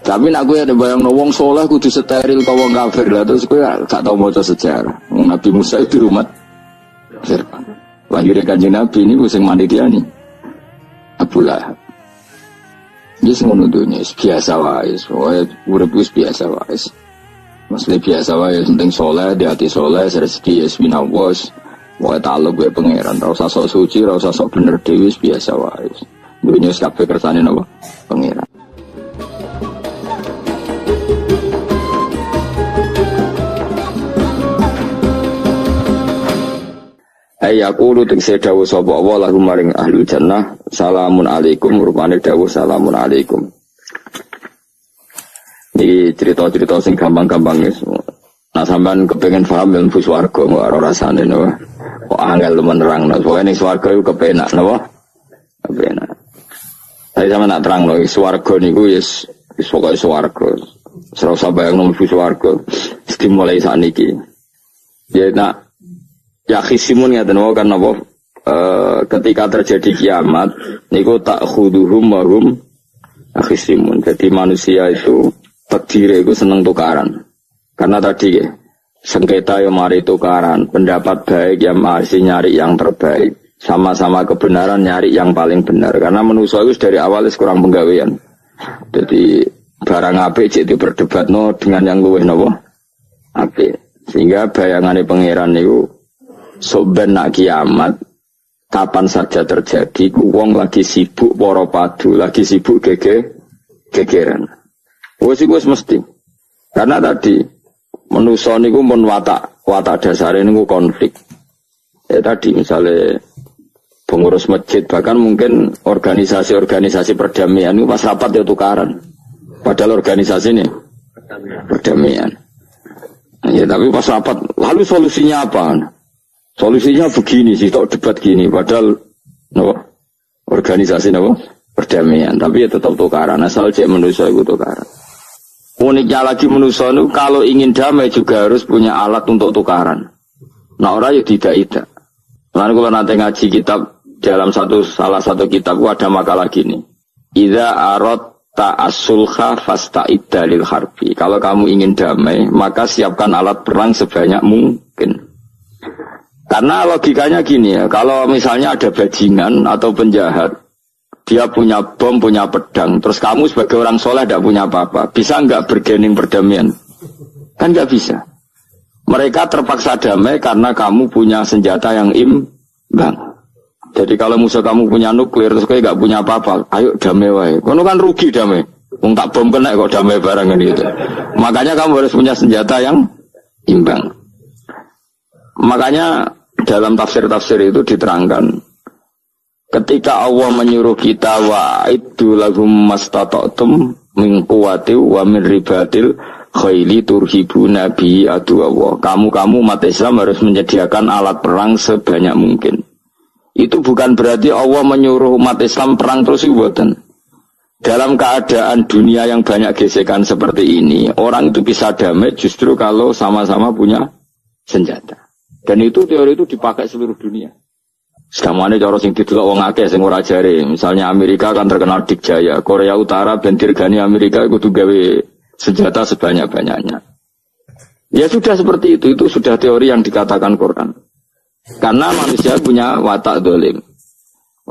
Tapi nak gue ada bayang wong soleh kudu steril kau wong kafir lah terus gue gak tau maca sejarah. Nabi Musa itu umat Fir'aun. Lahirnya Kanjeng Nabi ini sing manitiani Abu Lahab. Wis ngono dunya biasa wae, wae urip wis biasa wae. Maksudnya biasa wae penting soleh, di hati soleh, rezeki wis minawas. Wae taluk gue pangeran, ora usah sok suci, ora usah sok bener dhewe biasa wae. Dunya wis kabeh kersane napa? Pangeran. Ayaqulu tegese dawuh sapa Allah lahum maring ahlul jannah salamun alaikum rupane dawuh salamun alaikum. Iki cerita-cerita sing gampang-gampang wis. Nah sampean kepengin paham ilmu swarga kok ora rasane napa. Kok angel menerangno. Pokoke ning swarga iku kepenak napa? Kepenak. Saya sampean nak terangno swarga niku wis pokoke swarga. Ora usah bayangno mlebu swarga. Dimulai sakniki. Ya nak ya khisimun ya dan kan apa ketika terjadi kiamat niku tak khuduhum warum khisimun. Jadi manusia itu takdir itu seneng tukaran. Karena tadi sengketa yang mari tukaran, pendapat baik yang masih nyari yang terbaik, sama-sama kebenaran nyari yang paling benar. Karena manusia itu dari awal kurang penggawean. Jadi barang apik cek diperdebatno dengan yang luwih napa apik. Sehingga bayangannya pangeran niku soben nak kiamat kapan saja terjadi wong lagi sibuk para padu lagi sibuk gegeran wis mesti karena tadi manusa niku mun watak dasare niku konflik ya tadi misalnya pengurus masjid bahkan mungkin organisasi perdamaian itu pas rapat ya tukaran padahal organisasi ini perdamaian ya tapi pas rapat lalu solusinya apa? Solusinya begini sih, tok debat gini, padahal no, organisasi no, perdamaian, tapi ya tetap tukaran, asal cek manusia itu tukaran. Uniknya lagi manusia itu kalau ingin damai juga harus punya alat untuk tukaran. Nah orang ya tidak. Lalu kalau nanti ngaji kitab dalam salah satu kitab ada makalah gini, Idza aradta as-sulha fasta'idda lil harbi. Kalau kamu ingin damai, maka siapkan alat perang sebanyak mungkin. Karena logikanya gini ya, kalau misalnya ada bajingan atau penjahat, dia punya bom, punya pedang, terus kamu sebagai orang soleh tidak punya apa-apa, bisa nggak bergening perdamaian? Kan nggak bisa. Mereka terpaksa damai karena kamu punya senjata yang imbang. Jadi kalau musuh kamu punya nuklir, terus kayak nggak punya apa-apa, ayo damai wae. Kono kan rugi damai. Wong tak bom kena kok damai barang gitu. Makanya kamu harus punya senjata yang imbang. Makanya dalam tafsir-tafsir itu diterangkan ketika Allah menyuruh kita wa'iddu lahum mastata'tum min quwwati wa min ribatil khayli turhibuna bi aduwwa. Kamu umat Islam harus menyediakan alat perang sebanyak mungkin. Itu bukan berarti Allah menyuruh umat Islam perang terus ibuatan. Dalam keadaan dunia yang banyak gesekan seperti ini, orang itu bisa damai justru kalau sama-sama punya senjata. Dan itu teori itu dipakai seluruh dunia. Sekamane cara sing didelok wong akeh sing ora jare. Misalnya Amerika kan terkenal dikjaya, Korea Utara ben dirgani Amerika kudu gawe senjata sebanyak-banyaknya. Ya sudah seperti itu sudah teori yang dikatakan Quran. Karena manusia punya watak dolim.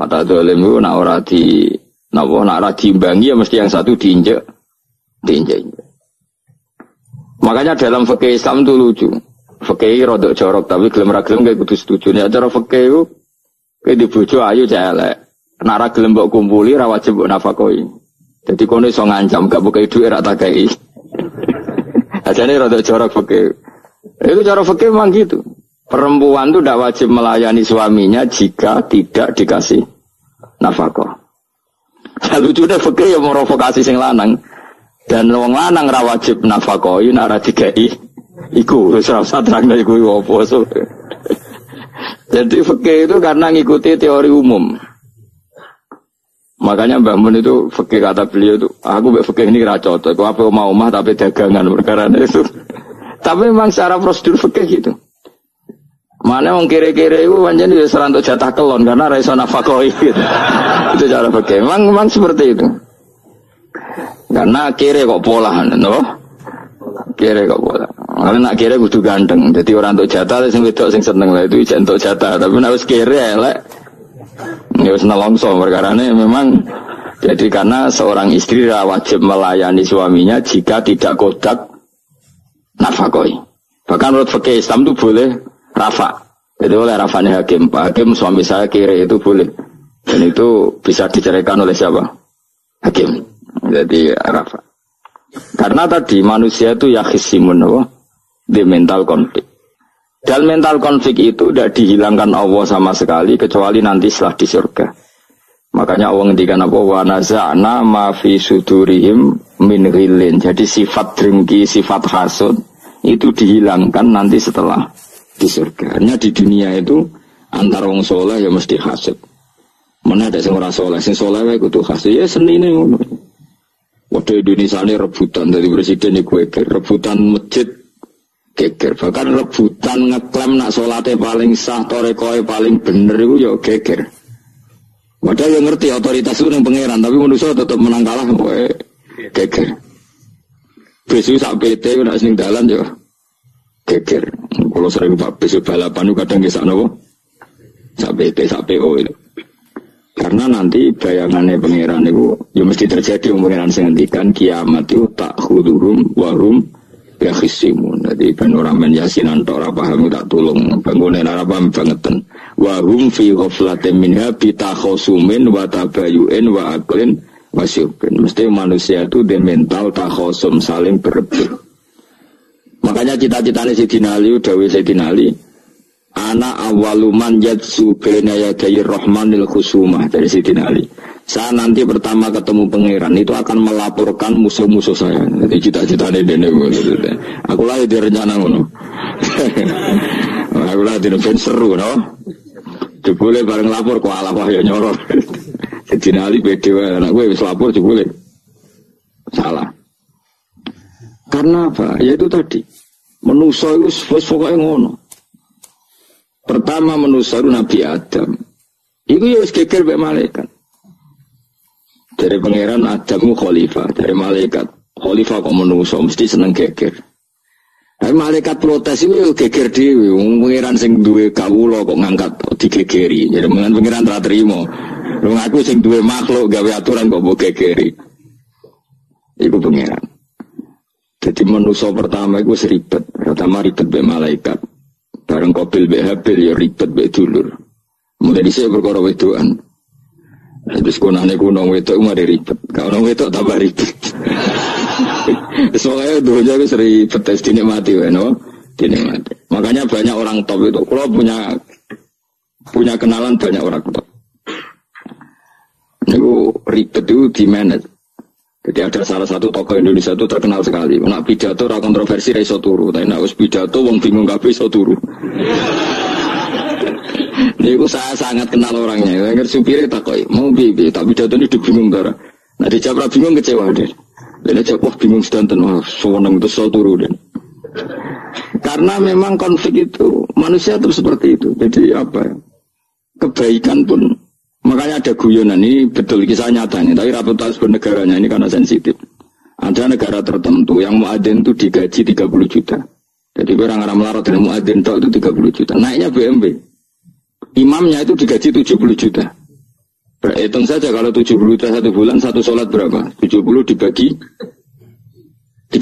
Watak dolim itu nak ora diimbangi ya mesti yang satu diinjek. Makanya dalam fikih Islam itu lucu. Fikih rodok jorok tapi gelem ra gelem kayak kudu setuju. Nek cara fikih iku kayak dibojo ayu cah elek. Nek ra gelem mbok kumpuli ra wajib mbok nafakoi. Dadi kono iso ngancam gak bukai dhuwit ra tak kei. Ajane rodok jorok fikih. Itu cara fikih memang gitu. Perempuan itu tidak wajib melayani suaminya jika tidak dikasih nafkah. Lucu deh fikih yang merovokasi sing lanang. Dan wong lanang ra wajib nafkahi nek ra dikei. Iku wis ora usah terangno iku opo. Jadi fikih itu karena ngikuti teori umum. Makanya Mbak Mun itu fikih kata beliau itu, aku mbek fikih ini ra cocok. Aku apa mau omah tapi dagangan perkara itu. Tapi memang secara prosedur fikih gitu. Mana wong kere-kere itu pancen wis ora entuk jatah kelon karena ra iso nafkahi gitu. Itu cara fikih. Memang seperti itu. Karena kere kok pola, no? Kere kok pola. Kalau nak kere kudu ganteng. Jadi orang untuk jatah, sing wedok sing seneng lah itu untuk jatah. Tapi nak wis kere elek, ya wis nelongso perkarane memang. Jadi karena seorang istri wajib melayani suaminya jika tidak kodak nafkoi. Bahkan menurut fikih Islam itu boleh rafa. Jadi oleh rafanya hakim. Pak Hakim suami saya kere itu boleh. Dan itu bisa diceraikan oleh siapa? Hakim. Jadi rafa. Karena tadi manusia itu yakhisimun di mental konflik. Dan mental konflik itu tidak dihilangkan Allah sama sekali kecuali nanti setelah di surga. Makanya Allah ngendikan apa? Wa naza'na ma fi sudurihim min ghillin. Jadi sifat dengki, sifat hasud itu dihilangkan nanti setelah di surga. Hanya di dunia itu antar wong soleh ya mesti hasud. Mana ada sing ora soleh, sing soleh wae kudu hasud. Ya senine ngono. Waduh Indonesia ini rebutan dari presiden iku rebutan masjid geger. Bahkan rebutan ngeklaim nak salate paling sah, torekoe paling bener iku ya geger. Padahal yang ngerti otoritas itu yang pangeran, tapi manusia tetap menang kalah pokoknya geger. Besok sak PT nak sing dalan yo geger. Kalau sering Pak besok balapan itu kadang kisah nopo sak PT sak PO itu. Karena nanti bayangannya pangeran itu ya mesti terjadi pangeran sing ngendikan kiamat itu tak khudurum warum yakhisimun. Jadi ben ora men yasinan tok ora paham tak tulung bangunan ora paham bangetan. Wa hum fi ghaflatin minha bitakhusumin wa tabayu'in wa aqlin wasyubin. Mesti manusia itu di mental takhusum saling berebut. Makanya cita-citanya Sayyidina Ali dawuh Sayyidina Ali ana awaluman yadsu baina yaday rahmanil khusumah dari Sayyidina Ali. Saya nanti pertama ketemu pangeran itu akan melaporkan musuh-musuh saya. Jadi cita-citanya dene gitu. Aku lah di rencana ngono. Aku lah di ben seru no. Jebule bareng lapor kok ala wah ya nyoror. Sayyidina Ali beda wae anak gue wis lapor jebule. Salah. Karena apa? Ya itu tadi. Manusa itu pokoknya ngono. Pertama manusia itu Nabi Adam. Itu ya wis geger mek malaikat. Dari pangeran Adamu khalifah, dari malaikat khalifah kok manusia mesti seneng geger. Tapi malaikat protes itu ya geger dhewe, wong pangeran sing duwe kawula kok ngangkat digegeri. Jadi pangeran ra trimo. Wong aku sing duwe makhluk gawe aturan kok mbok gegeri. Iku pangeran. Jadi manusia pertama itu ribet, pertama ribet mek malaikat. Bareng Qabil mek Habil ya ribet mek dulur. Mulai dhisik perkara wedokan. Terus kunane kuno wedok mari ribet. Kalau wedok tambah ribet. Soalnya dunia itu ribet tes dinikmati no? Dinikmati. Makanya banyak orang top itu. Kalau punya kenalan banyak orang top. Itu ribet itu di manage. Jadi ada salah satu tokoh Indonesia itu terkenal sekali. Nak pidato ra kontroversi ra iso turu, tapi nak wis pidato wong bingung kabeh iso turu. Niku saya sangat kenal orangnya. Agar supirnya takoki, "Mau piye?" Tak pidato ini bingung ta. Nah dijawab bingung kecewa deh. Dia jawab bingung sedanten, wah seneng terus iso turu deh. Karena memang konflik itu manusia terus seperti itu. Jadi apa ya? Kebaikan pun makanya ada guyonan ini betul kisah nyatanya, tapi reputasi bernegaranya ini karena sensitif. Ada negara tertentu yang muadzin itu digaji 30 juta. Jadi orang-orang melarat dari muadzin itu 30 juta. Naiknya BMW. Imamnya itu digaji 70 juta. Berhitung saja kalau 70 juta satu bulan, satu sholat berapa? 70 dibagi 30.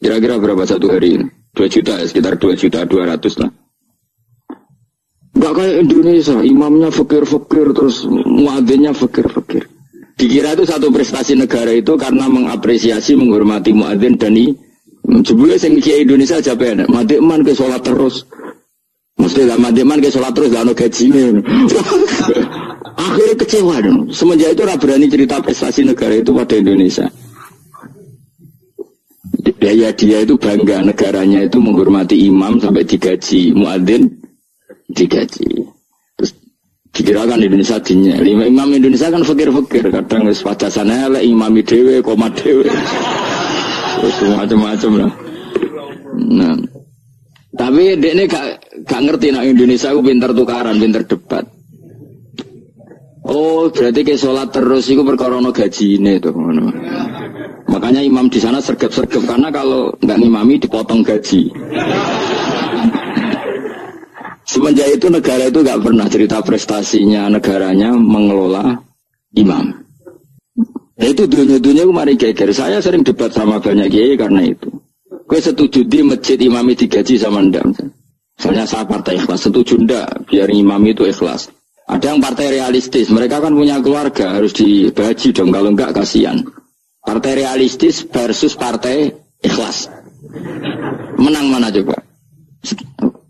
Kira-kira berapa satu hari ini? 2 juta ya, sekitar 2 juta 200 lah. Enggak kayak Indonesia, imamnya fakir-fakir, terus muadzinnya fakir-fakir. Dikira itu satu prestasi negara itu karena mengapresiasi, menghormati muadzin dan jebule sing kiai Indonesia aja penak. Madekman ke sholat terus. Mesti lah madekman ke sholat terus lah ono gajine. Akhirnya kecewa dong. Semenjak itu ora berani cerita prestasi negara itu pada Indonesia. Dia itu bangga negaranya itu menghormati imam sampai digaji, muadzin digaji. Terus dikirakan Indonesia dinya. Imam Indonesia kan fakir-fakir, kadang wis padasane elek imami dhewe, koma dhewe. Terus macam-macam lah. Nah. Tapi dekne gak ngerti nak Indonesia ku pinter tukaran, pinter debat. Oh, berarti ke sholat terus iku perkara ono gajine to ngono. Makanya imam di sana sergap-sergap karena kalau nggak ngimami dipotong gaji. Semenjak itu negara itu nggak pernah cerita prestasinya negaranya mengelola imam. Nah, itu dunia-dunia mari geger. Saya sering debat sama banyak kiai karena itu. Gue setuju di masjid imami digaji sama ndak. Misalnya saya partai ikhlas, setuju ndak biar imam itu ikhlas. Ada yang partai realistis, mereka kan punya keluarga harus digaji dong, kalau enggak kasihan. Partai realistis versus partai ikhlas. Menang mana coba?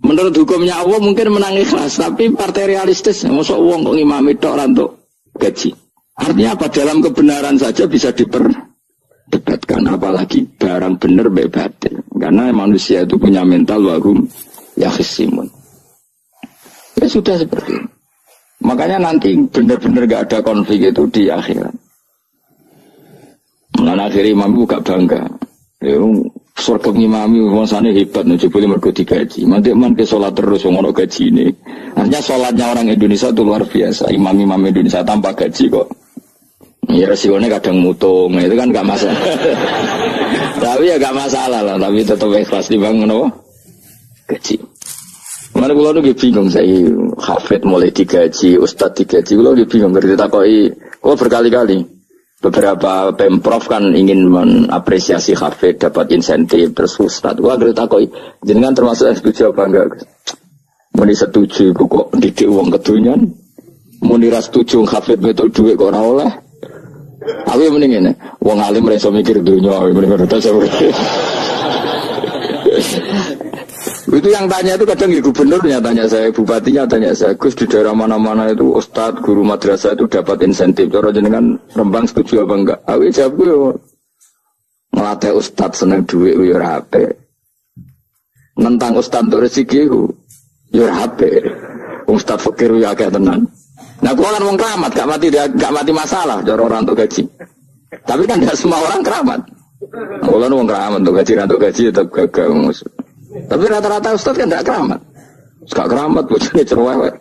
Menurut hukumnya Allah mungkin menang ikhlas, tapi partai realistis, masuk uang kok ngimami tok untuk gaji. Artinya apa? Dalam kebenaran saja bisa diperdebatkan, apalagi barang benar batil. Karena manusia itu punya mental wahum yakhisimun. Ya sudah seperti itu. Makanya nanti benar-benar gak ada konflik itu di akhirat. Nah akhirnya imam itu gak bangga. Surga ngimami wangsane hebat nih, boleh mergo digaji. Nanti man ke sholat terus ngono gaji ini. Artinya sholatnya orang Indonesia itu luar biasa. Imam-imam Indonesia tanpa gaji kok. Ya resikonya kadang mutung, itu kan gak masalah. Tapi ya gak masalah lah, tapi tetap ikhlas dibangun apa? Gaji. Mana kalau lu bingung saya hafid mulai digaji, ustad digaji, kalau lu bingung berarti takoi. Kalau berkali-kali. Beberapa pemprov kan ingin mengapresiasi hafid dapat insentif terus ustad. Wah gerita koi, jenengan termasuk yang setuju apa enggak? Muni setuju kok didik uang kedunyan, muni ras setuju hafid betul duit kok ora oleh. Tapi mending ini, uang alim reso mikir dunia, mending ada seperti. Itu yang tanya itu kadang ya gubernurnya tanya saya, bupatinya tanya saya, Gus di daerah mana-mana itu ustadz, guru madrasah itu dapat insentif. Cara jenengan Rembang setuju apa enggak? Aku jawab gue ngelatih ustadz seneng duit yo ora apik. Nentang ustadz untuk rezeki yo ora apik. Ustadz fakir yo akeh tenan. Nah gua kan wong keramat, gak mati masalah cara orang untuk gaji. Tapi kan tidak semua orang keramat. Kalau wong keramat untuk gaji tetap gagal. Tapi rata-rata ustaz kan tidak keramat. Gak keramat, bojone cerewet.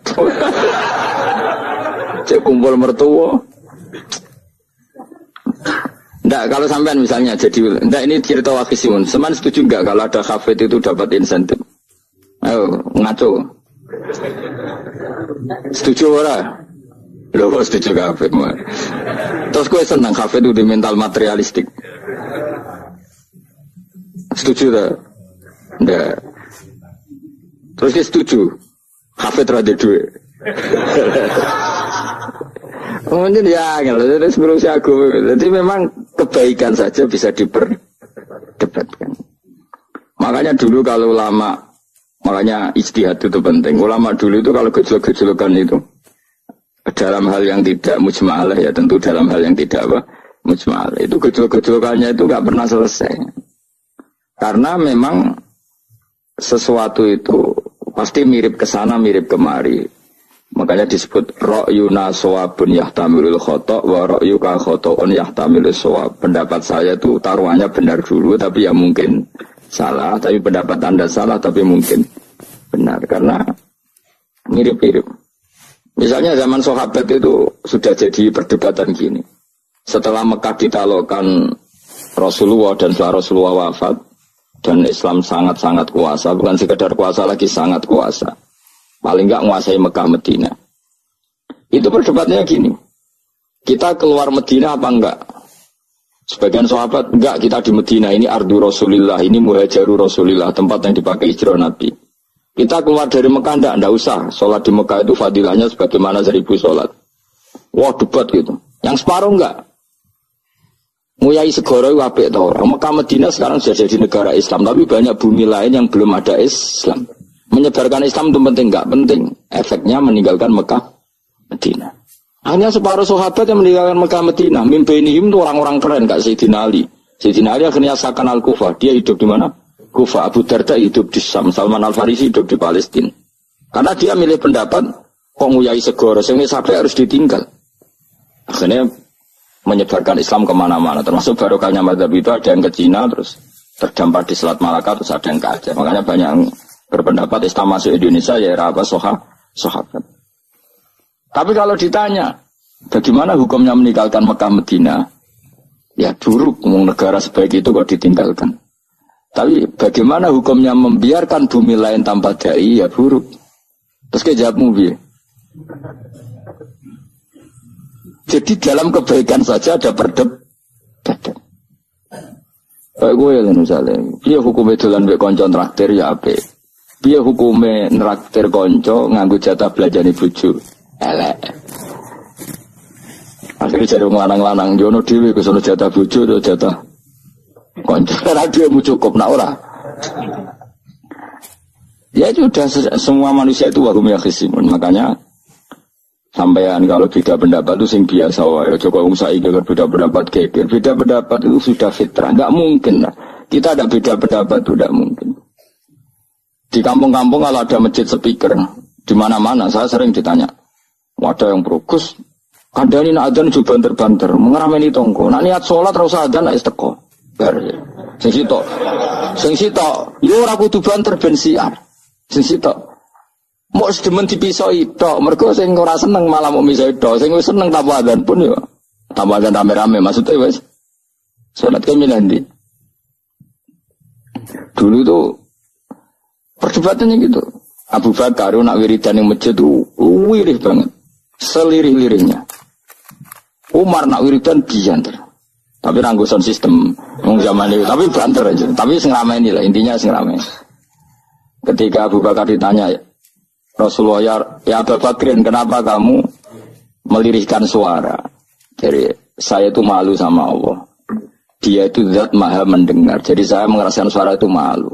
Cek kumpul mertua. Nggak, kalau sampean misalnya jadi, nggak ini cerita wakisimun. Seman setuju nggak kalau ada hafid itu dapat insentif? Ayo ngaco. Setuju ora? Loh, setuju hafid mah. Terus gue senang hafid itu di mental materialistik. Setuju tak? Nggak. Terus dia setuju hafid rada duit. Mungkin ya, jadi sebelum saya jadi memang kebaikan saja bisa diperdebatkan. Makanya dulu kalau ulama, makanya ijtihad itu penting. Ulama dulu itu kalau gejolak-gejolakan itu dalam hal yang tidak mujma'alah ya, tentu dalam hal yang tidak apa mujma'alah itu gejolak-gejolakannya itu nggak pernah selesai. Karena memang sesuatu itu pasti mirip ke sana, mirip kemari. Makanya disebut ra'yuna shawabun yahtamilul khata' wa ra'yuka khata'un yahtamilus shawab. Pendapat saya itu taruhannya benar dulu tapi ya mungkin salah, tapi pendapat Anda salah tapi mungkin benar karena mirip-mirip. Misalnya zaman sahabat itu sudah jadi perdebatan gini. Setelah Mekah ditaklukkan Rasulullah dan setelah Rasulullah wafat dan Islam sangat-sangat kuasa, bukan sekedar kuasa lagi, sangat kuasa. Paling enggak menguasai Mekah Medina. Itu perdebatannya gini. Kita keluar Medina apa enggak? Sebagian sahabat, enggak, kita di Medina. Ini ardu Rasulillah, ini muhajaru Rasulillah, tempat yang dipakai hijrah Nabi. Kita keluar dari Mekah, enggak usah. Sholat di Mekah itu fadilahnya sebagaimana 1000 sholat. Wah, debat gitu. Yang separuh enggak. Nguyai segoro itu apik tau. Mekah Medina sekarang sudah jadi negara Islam, tapi banyak bumi lain yang belum ada Islam. Menyebarkan Islam itu penting, enggak penting. Efeknya meninggalkan Mekah Medina. Hanya separuh sahabat yang meninggalkan Mekah Medina. Mimpenihim itu orang-orang keren, Kak Sayyidina Ali. Sayyidina Ali akhirnya sakan Al-Kufah. Dia hidup di mana? Kufah. Abu Darda hidup di Syam. Salman Al-Farisi hidup di Palestina. Karena dia milih pendapat, kok nguyai segoro, sehingga sampai harus ditinggal. Akhirnya menyebarkan Islam kemana-mana. Termasuk barokahnya mazhab itu ada yang ke Cina, terus terdampar di Selat Malaka, terus ada yang ke Aceh. Makanya banyak yang berpendapat Islam masuk Indonesia ya era apa sahabat. Tapi kalau ditanya bagaimana hukumnya meninggalkan Mekah Medina, Ya buruk, negara sebaik itu kok ditinggalkan. Tapi bagaimana hukumnya membiarkan bumi lain tanpa dai, ya buruk. Terus kejawabmu piye? Jadi dalam kebaikan saja ada perdebatan. Kayak gue ya misalnya, dia hukumnya dolan mbek konco traktir ya apik. Dia hukumnya nraktir konco nganggo jatah belajani bojo. Elek. Akhirnya jadi lanang-lanang jono dhewe ke sono jatah bojo atau jatah konco. Karena dia mau cukup nak ora. Ya sudah semua manusia itu wahum yakhisimun. Makanya sampean kalau beda pendapat itu sing biasa wae. Coba wong saiki beda pendapat geger. Beda pendapat itu sudah fitrah. Enggak mungkin lah. Kita ada beda pendapat itu enggak mungkin. Di kampung-kampung kalau ada masjid speaker di mana-mana saya sering ditanya. Wadah yang progus kandhani nak adzan juga banter-banter, mengerameni tonggo. Nak niat salat ora usah adzan nek teko. Bar. Sing sitok yo ora kudu banter ben siar. Sing sitok mau sedemen dipisoi tok, mergo sing ora seneng malah mau misoi tok, sing wis seneng tanpa adzan pun yo tanpa adzan rame-rame maksudnya wis salat ke milandi. Dulu tuh perdebatannya gitu. Abu Bakar nak wiridan yang masjid itu wirih banget, selirih-lirihnya. Umar nak wiridan bianter, tapi ranggusan sistem zaman itu, tapi banter aja. Tapi sengamai ini lah intinya sengamai. Ketika Abu Bakar ditanya Rasulullah ya Abu Bakrin kenapa kamu melirihkan suara? Jadi saya itu malu sama Allah. Dia itu zat maha mendengar. Jadi saya merasakan suara itu malu.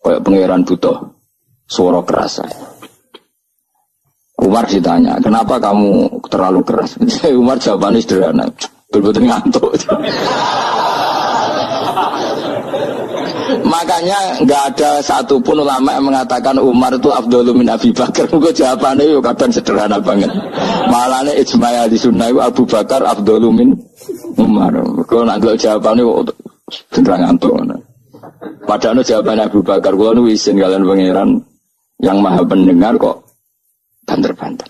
Kayak pangeran butuh suara keras. Umar ditanya, kenapa kamu terlalu keras? Umar jawabannya sederhana, betul-betul ngantuk. Makanya nggak ada satupun ulama yang mengatakan Umar itu afdhalu min Abi Bakar. Mungkin jawabannya yo kadang sederhana banget. Malahnya ijma' di sunnah itu Abu Bakar afdhalu min Umar. Kalau nak jawabannya beneran ngantuk. Padahal jawabannya Abu Bakar, kalau nu isin kalian pangeran yang maha pendengar kok banter-banter.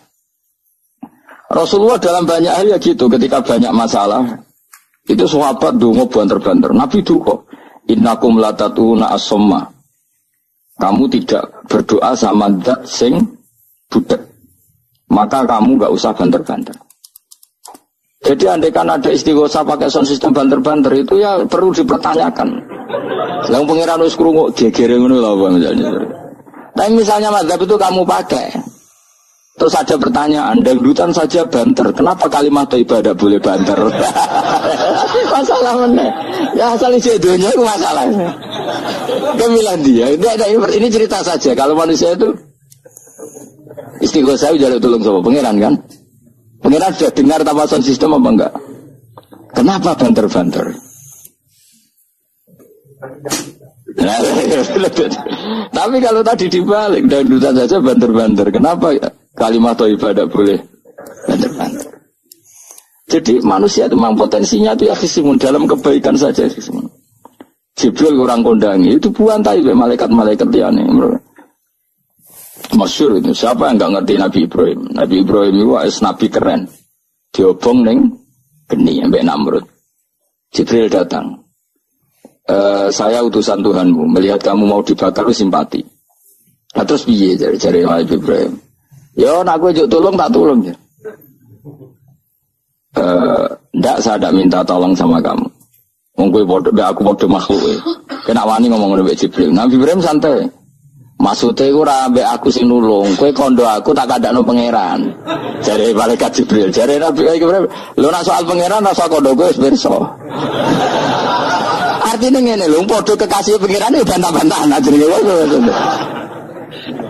Rasulullah dalam banyak hal ya gitu, ketika banyak masalah itu sahabat dongo banter-banter. Nabi duka, innakum latatuna as-somma. Kamu tidak berdoa sama zat sing budak. Maka kamu enggak usah banter-banter. Jadi andaikan ada istighosah pakai sound system banter-banter itu ya perlu dipertanyakan. Yang pengiran wis krungu gegere ngono lho Bang misalnya. Tapi misalnya mazhab itu kamu pakai. Terus ada pertanyaan, dangdutan saja banter. Kenapa kalimat ibadah boleh banter? Masalah mana? Ya asal isi dunia itu masalahnya. Kemilan dia. Ini cerita saja. Kalau manusia itu istighosah jaluk tolong sama pengiran kan? Pengiran sudah dengar tanpa sound system apa enggak? Kenapa banter-banter? Nah, tapi kalau tadi dibalik dangdutan saja banter-banter, kenapa kalimat ibadah boleh banter-banter? Jadi manusia itu memang potensinya itu ya khisimun dalam kebaikan saja khisimun. Jibril kurang kondangi itu buantai malaikat-malaikat liane. Masyhur itu siapa yang enggak ngerti Nabi Ibrahim? Nabi Ibrahim itu nabi keren. Diobong ning geni ambek Namrud. Jibril datang. Saya utusan Tuhanmu, melihat kamu mau dibakar simpati. Nah, terus piye jari Nabi Ibrahim? Ya nak gue juk tolong tak tolong ya. Ndak saya tidak minta tolong sama kamu. Wong kowe padha aku padha makhluk. Kena wani ngomong mbek Jibril. Nabi Ibrahim santai. Maksudnya aku mbek aku sing nulung. Kowe kondo aku tak kandakno pangeran. Jare malaikat Jibril, jare Nabi Ibrahim, lho nak soal pangeran rasa kondo kowe wis pirsa. Artinya ngene lho, padha kekasih pangeran yo bantah-bantahan ajenge wae.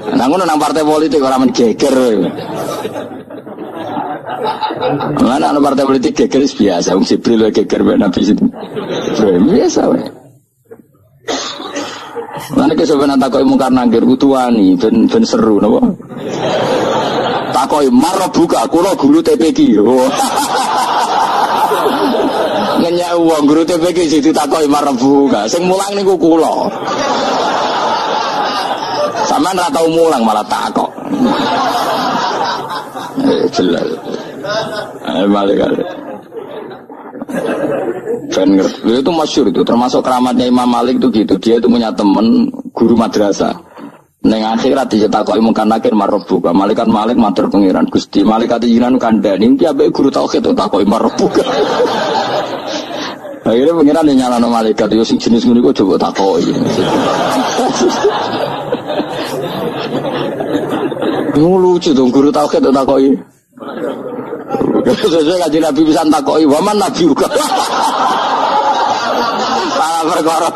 Nah ngono nang partai politik ora men geger. Mana ana partai politik geger biasa, wong Jibril geger mbek Nabi Ibrahim biasa wae. Lan iki sampeyan takoki mungkar nangkir kudu wani ben seru napa? Takoki marbuka kula guru TPQ. Ngenyak uang guru TPQ sing ditakoki marbuka, sing mulang niku kula. Sampeyan ra tau mulang malah takok. Jelas. Balik. Ben ngerti. Itu masyhur itu, termasuk keramatnya Imam Malik itu gitu. Dia itu punya teman guru madrasah. Neng akhirat dicetakoki mungkin nakir marbuka. Malaikat Malik matur pengiran Gusti. Malaikat jinan kandhani iki ambek guru tauhid itu takoki marbuka. Akhirnya pengiran nyalano malaikat yo sing jenis ngono iku coba takoki. Lucu dong guru tauhid itu takoki. Sesuai kaji Nabi bisa takoki waman Nabi juga. Salah perkara.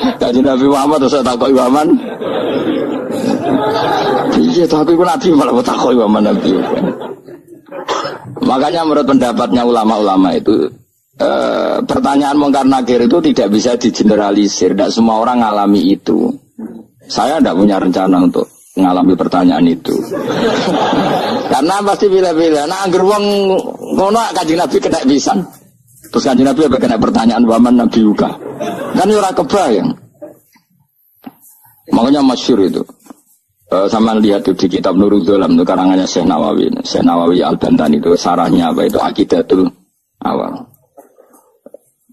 Kaji Nabi Muhammad terus takoki waman. Iya tapi ku Nabi malah takoki waman Nabi. Makanya menurut pendapatnya ulama-ulama itu pertanyaan mungkar nakir itu tidak bisa digeneralisir. Tidak semua orang ngalami itu. Saya tidak punya rencana untuk mengalami pertanyaan itu. Karena pasti bila-bila. Nah, angger wong ngono Kanjeng Nabi kena pisan. Terus Kanjeng Nabi apa kena pertanyaan waman Nabi juga. Kan ora kebayang. Makanya masyhur itu. Sama lihat itu di kitab Nurul Dholam itu karangannya Syekh Nawawi. Syekh Nawawi Al-Bantani itu sarahnya apa itu Aqidatul Awam.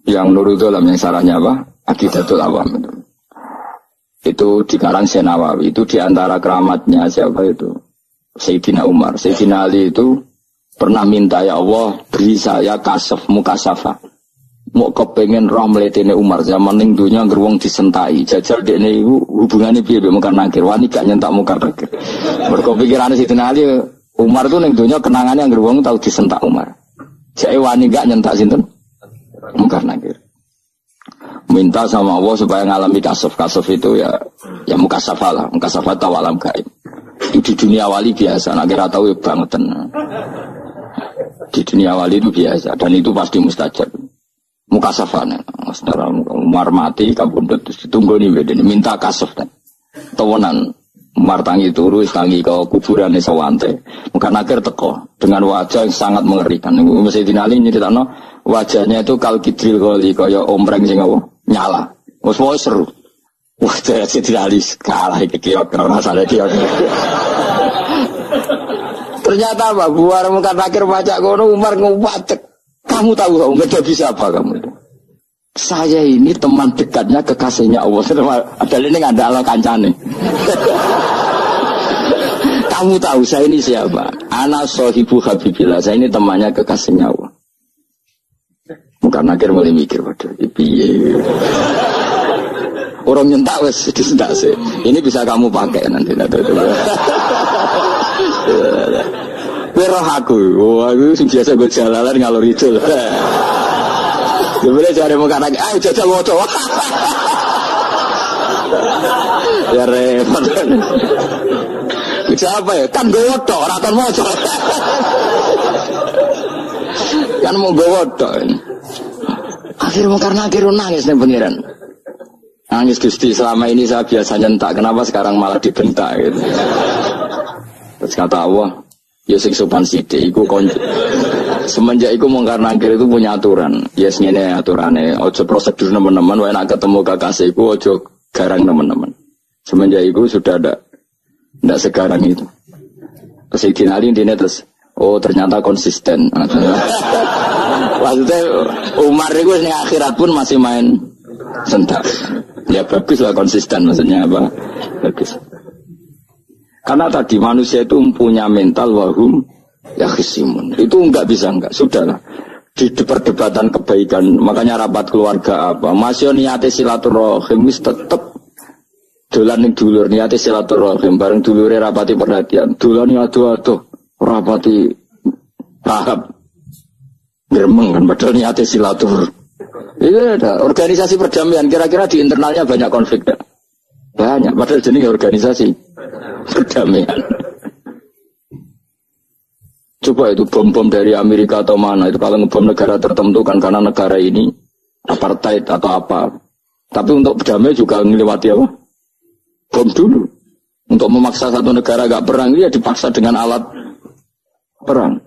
Yang Nurul Dholam yang sarahnya apa? Aqidatul Awam itu. Itu dikarang Syekh Nawawi itu diantara keramatnya siapa itu Sayyidina Umar. Sayyidina Ali itu pernah minta ya Allah beri saya kasaf mukasafah mau kepengen ramletene Umar zaman ning dunya ngeruang disentai jajal dekne iku hubungane piye mbek mungkar nakir wani gak nyentak mungkar nakir mergo pikirane Sayyidina Ali Umar itu ning dunya kenangane ngeruang tau disentak Umar jake wani gak nyentak sinten mungkar nakir. Minta sama Allah supaya ngalami kasaf itu ya mukasafah lah, mukasafah tahu alam gaib. Itu di dunia wali biasa, nak kira tahu ya bangetan. Di dunia wali itu biasa dan itu pasti mustajab. Mukasafah nih, setelah Umar mati, kabundut terus ditunggu nih bedanya minta kasaf kan. Tawanan Umar tangi turu, tangi ke kuburan sawante. Mungkin akhir teko dengan wajah yang sangat mengerikan. Mesti dinali nyeritakno wajahnya itu kal kidril kali kaya ombreng sing nyala. Wes seru. Wah, saya dinali kalah iki kiok rasane kiok. Ternyata apa? Buar mungkin akhir baca kono Umar nguwatek. Kamu tahu kamu enggak bisa apa kamu itu? Saya ini teman dekatnya kekasihnya Allah. Ada ini nggak ada ala kancane. Kamu tahu saya ini siapa? Ana sohibu habibillah. Saya ini temannya kekasihnya Allah. Bukan akhir mulai mikir, waduh, piye. Orang nyentak wes disentak sih. Ini bisa kamu pakai nanti. Berah aku, wah itu biasa gue jalalan ngalor itu. Sebenarnya cari muka lagi, ayo jajal woto. Ya repot. Siapa ya? Kan gue woto, ratan woto. Kan mau gue woto. Akhirnya karena akhirnya nangis nih pengiran. Nangis Gusti, selama ini saya biasa nyentak, kenapa sekarang malah dibentak gitu. Terus kata Allah, ya sing sopan sithik iku semenjak iku mungkar nakir itu punya aturan. Yes ngene aturane, ojo prosedur teman-teman wae nek ketemu kekasihku ojo garang teman-teman. Semenjak iku sudah ndak sekarang itu. Terus dinali intine terus oh ternyata konsisten. Maksudnya Umar itu ning akhirat pun masih main sentak. Ya bagus lah konsisten maksudnya apa? Bagus. Karena tadi manusia itu punya mental wahum ya khisimun. Itu enggak bisa enggak. Sudahlah. Di perdebatan kebaikan, makanya rapat keluarga apa? Masih niate silaturahim wis tetep dolan ning dulur niate silaturahim bareng dulure rapati perhatian. Dolan ado-ado rapati rahab. Geremeng kan padahal niate silaturahim. Iya ada organisasi perdamaian kira-kira di internalnya banyak konflik dah. Banyak padahal jenis organisasi perdamaian. Coba itu bom-bom dari Amerika atau mana itu kalau ngebom negara tertentu kan karena negara ini apartheid atau apa. Tapi untuk berdamai juga melewati apa? Bom dulu. Untuk memaksa satu negara gak perang dia dipaksa dengan alat perang.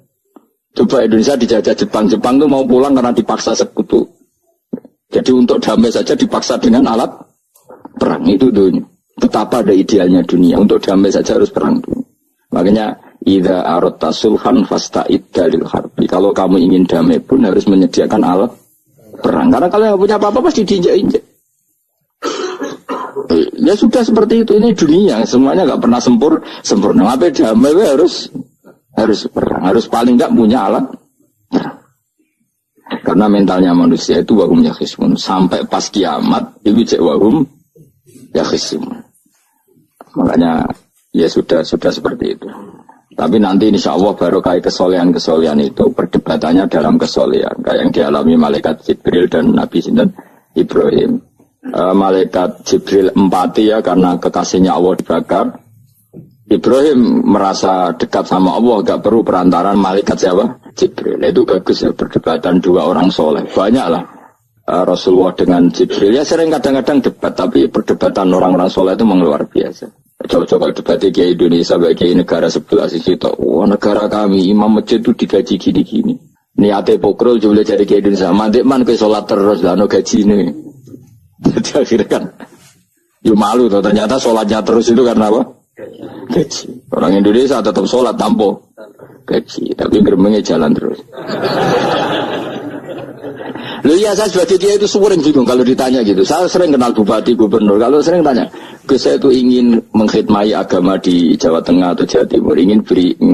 Coba Indonesia dijajah Jepang tuh mau pulang karena dipaksa sekutu. Jadi untuk damai saja dipaksa dengan alat perang itu dunia. Betapa ada idealnya dunia untuk damai saja harus perang dulu. Makanya Idza aradta sulhan fasta'id dalil harbi. Kalau kamu ingin damai pun harus menyediakan alat perang. Karena kalau nggak punya apa-apa pasti diinjak-injak. Ya sudah seperti itu, ini dunia semuanya nggak pernah sempurna. Apa damai harus perang, harus paling nggak punya alat perang. Karena mentalnya manusia itu wahum yakhisimun. Sampai pas kiamat itu cek wahum yakhisimun. Makanya ya sudah seperti itu. Tapi nanti insya Allah barokah kesolehan itu perdebatannya dalam kesolehan. Kayak yang dialami malaikat Jibril dan Nabi Sinten Ibrahim. Malaikat Jibril empati ya karena kekasihnya Allah dibakar. Ibrahim merasa dekat sama Allah, gak perlu perantaran malaikat siapa? Jibril. Itu bagus ya perdebatan dua orang soleh. Banyaklah Rasulullah dengan Jibril. Ya sering kadang-kadang debat, tapi perdebatan orang-orang soleh itu memang luar biasa. Coba-coba debat kayak Indonesia bagi negara sebelah sisi itu. Wah negara kami imam masjid itu digaji gini-gini. Niatnya pokrol juga jadi kayak Indonesia. Mantik man ke sholat terus lah no gaji ini. Jadi akhirnya kan, ya malu tuh. Ternyata sholatnya terus itu karena apa? Gaji. Orang Indonesia tetap sholat tanpa gaji, tapi gerbangnya jalan terus. Loh iya saya sebagai dia itu sering bingung kalau ditanya gitu. Saya sering kenal bupati, gubernur. Kalau sering tanya, saya itu ingin mengkhidmati agama di Jawa Tengah atau Jawa Timur, ingin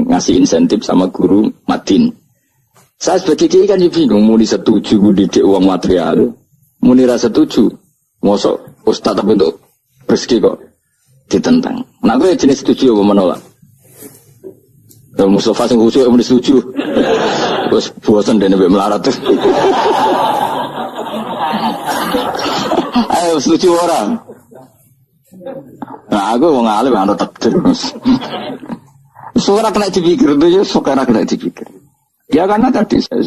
ngasih insentif sama guru Madin. Saya sebagai dia kan bingung, mau disetuju didik uang material, mau nira setuju, mosok ustadz tapi untuk rezeki kok ditentang. Nah gue jenis setuju apa menolak? Dan Mustafa yang khusus yang setuju, terus bosan dan lebih melarat tuh. Ayo setuju orang. Nah aku mau ngalih mana takdir terus. Suara kena dipikir itu ya, suara kena dipikir. Ya karena tadi saya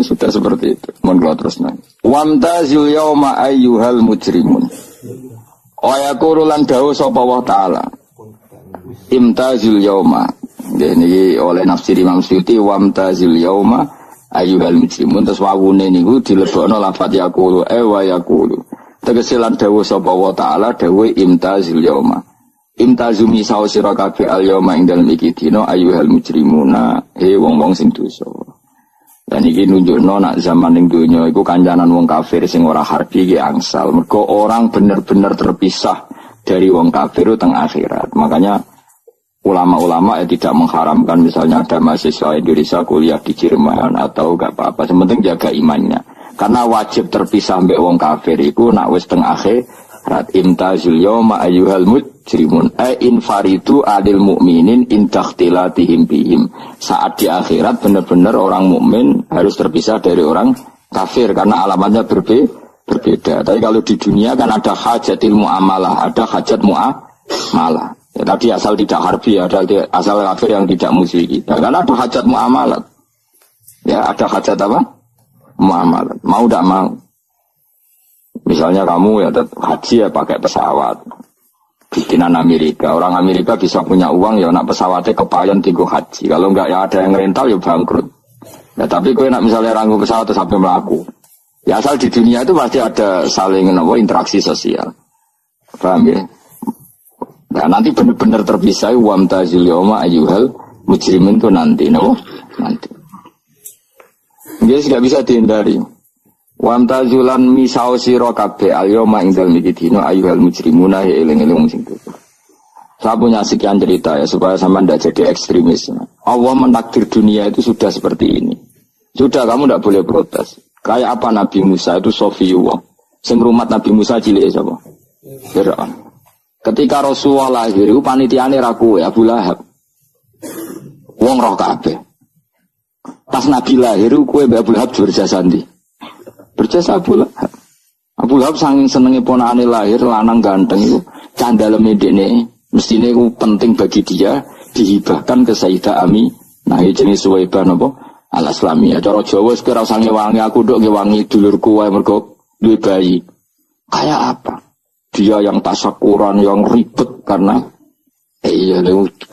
sudah seperti itu. Mohon terus nang. Wamtazil yauma ayyuhal mujrimun. Ayaqulu lan dawu sapa wa ta'ala. Imtazil yauma. Ini oleh nafsir Imam Suyuti wamtazil yauma ayyuhal mujrimun. Terus wawune niku dilebokno lafaz yaqulu wa yaqulu. Tegese lan dawuh sapa wa ta'ala dawuh imtazil yauma. Imtazumi sawo sira kabeh al yauma ing dalem iki dina ayyuhal mujrimuna wong-wong sing dosa. Dan iki nunjukno nak zaman ning donya iku kancanan wong kafir sing ora harbi iki angsal. Mergo orang bener-bener terpisah dari wong kafir teng akhirat. Makanya ulama-ulama tidak mengharamkan misalnya ada mahasiswa Indonesia kuliah di Jerman atau enggak apa-apa. Sementing jaga imannya. Karena wajib terpisah mbek wong kafir iku nak wis teng akhirat imtazul yauma ayyuhal mujrimun infaridu adil mukminin intakhtilatihim bihim. Saat di akhirat benar-benar orang mukmin harus terpisah dari orang kafir karena alamatnya berbeda. Tapi kalau di dunia kan ada hajatil muamalah, ada hajat muamalah. Ya, tadi asal tidak harbi, ada asal kafir yang tidak musuh kita. Karena ada hajat muamalah. Ya, ada hajat apa? Muamalah. Mau tidak mau. Misalnya kamu ya haji ya pakai pesawat. Bikinan Amerika. Orang Amerika bisa punya uang ya nak pesawatnya kepayon tinggal haji. Kalau enggak ya ada yang rental ya bangkrut. Ya tapi kau nak misalnya ranggu pesawat terus sampai melaku. Ya asal di dunia itu pasti ada saling interaksi sosial. Paham ya? Nah nanti benar-benar terpisah wamtazil yauma ayyuhal mujrimin itu nanti. Nanti. Dia tidak bisa dihindari. Wamtazulan misau sira kabeh al-yauma ing dalem iki dina ayyuhal mujrimuna ya eling-eling sing itu. Saya punya sekian cerita ya supaya sampean tidak jadi ekstremis. Allah mentakdir dunia itu sudah seperti ini. Sudah kamu tidak boleh protes. Kayak apa Nabi Musa itu Sofiyullah. Sing rumat Nabi Musa cilik sapa? Fir'aun. Ketika Rasulullah lahir itu panitiane ra kowe Abu Lahab. Wong roh kabeh. Pas Nabi lahir kowe Mbak Abu Lahab berjasa ndi? Berjasa Abu Lahab. Abu Lahab saking senenge ponakane lahir lanang ganteng itu candaleme dekne mestine iku penting bagi dia dihibahkan ke Sayyidah Ami. Nah iki jenenge Suwaibah napa? Al-Islamiyah. Cara Jawa wis ora usah ngewangi aku nduk ngewangi dulurku wae mergo duwe bayi. Kayak apa? Dia yang tasakuran, yang ribet karena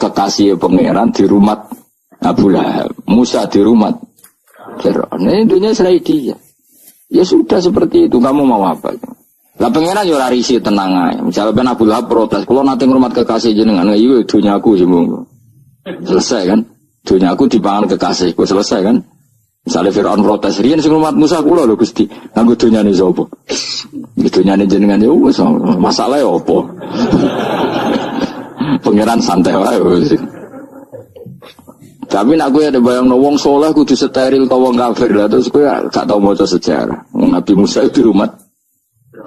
kekasih pangeran di rumah Abu Lahab. Musa di rumah Fir'aun. Ini dunia selain dia. Ya sudah seperti itu, kamu mau apa? Lah pengenan yo ora risi tenang ae. Misalnya ben Abu Lahab protes, kalau nanti ngurmat kekasih jenengan, iya dunyaku sembung. Selesai kan? Dunia aku dipangan kekasihku, selesai kan? Misalnya Fir'aun protes, riyen sing umat Musa kula lho Gusti, nganggo dunyane sapa? Dunyane jenengan ya wis masalah ya apa? Pangeran santai wae wis. Tapi nek kowe ada bayangno wong saleh kudu steril ta wong kafir lah terus kowe gak tau maca sejarah. Nabi Musa itu umat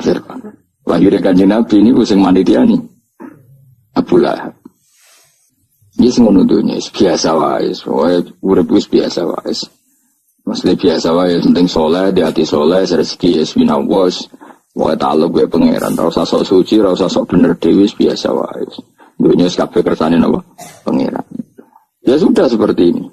Fir'aun. Lahir Kanjeng Nabi ini sing manitiani Abu Lahab. Wis ngono dunya biasa wae, urip wis biasa wae. Masih biasa wae, penting soleh, di hati soleh, rezeki esminawas, wae taluk gue pangeran, rasa sok suci, rasa sok bener dewi, biasa wae. Dunia kabeh kersane napa? Pangeran. Ya sudah seperti ini.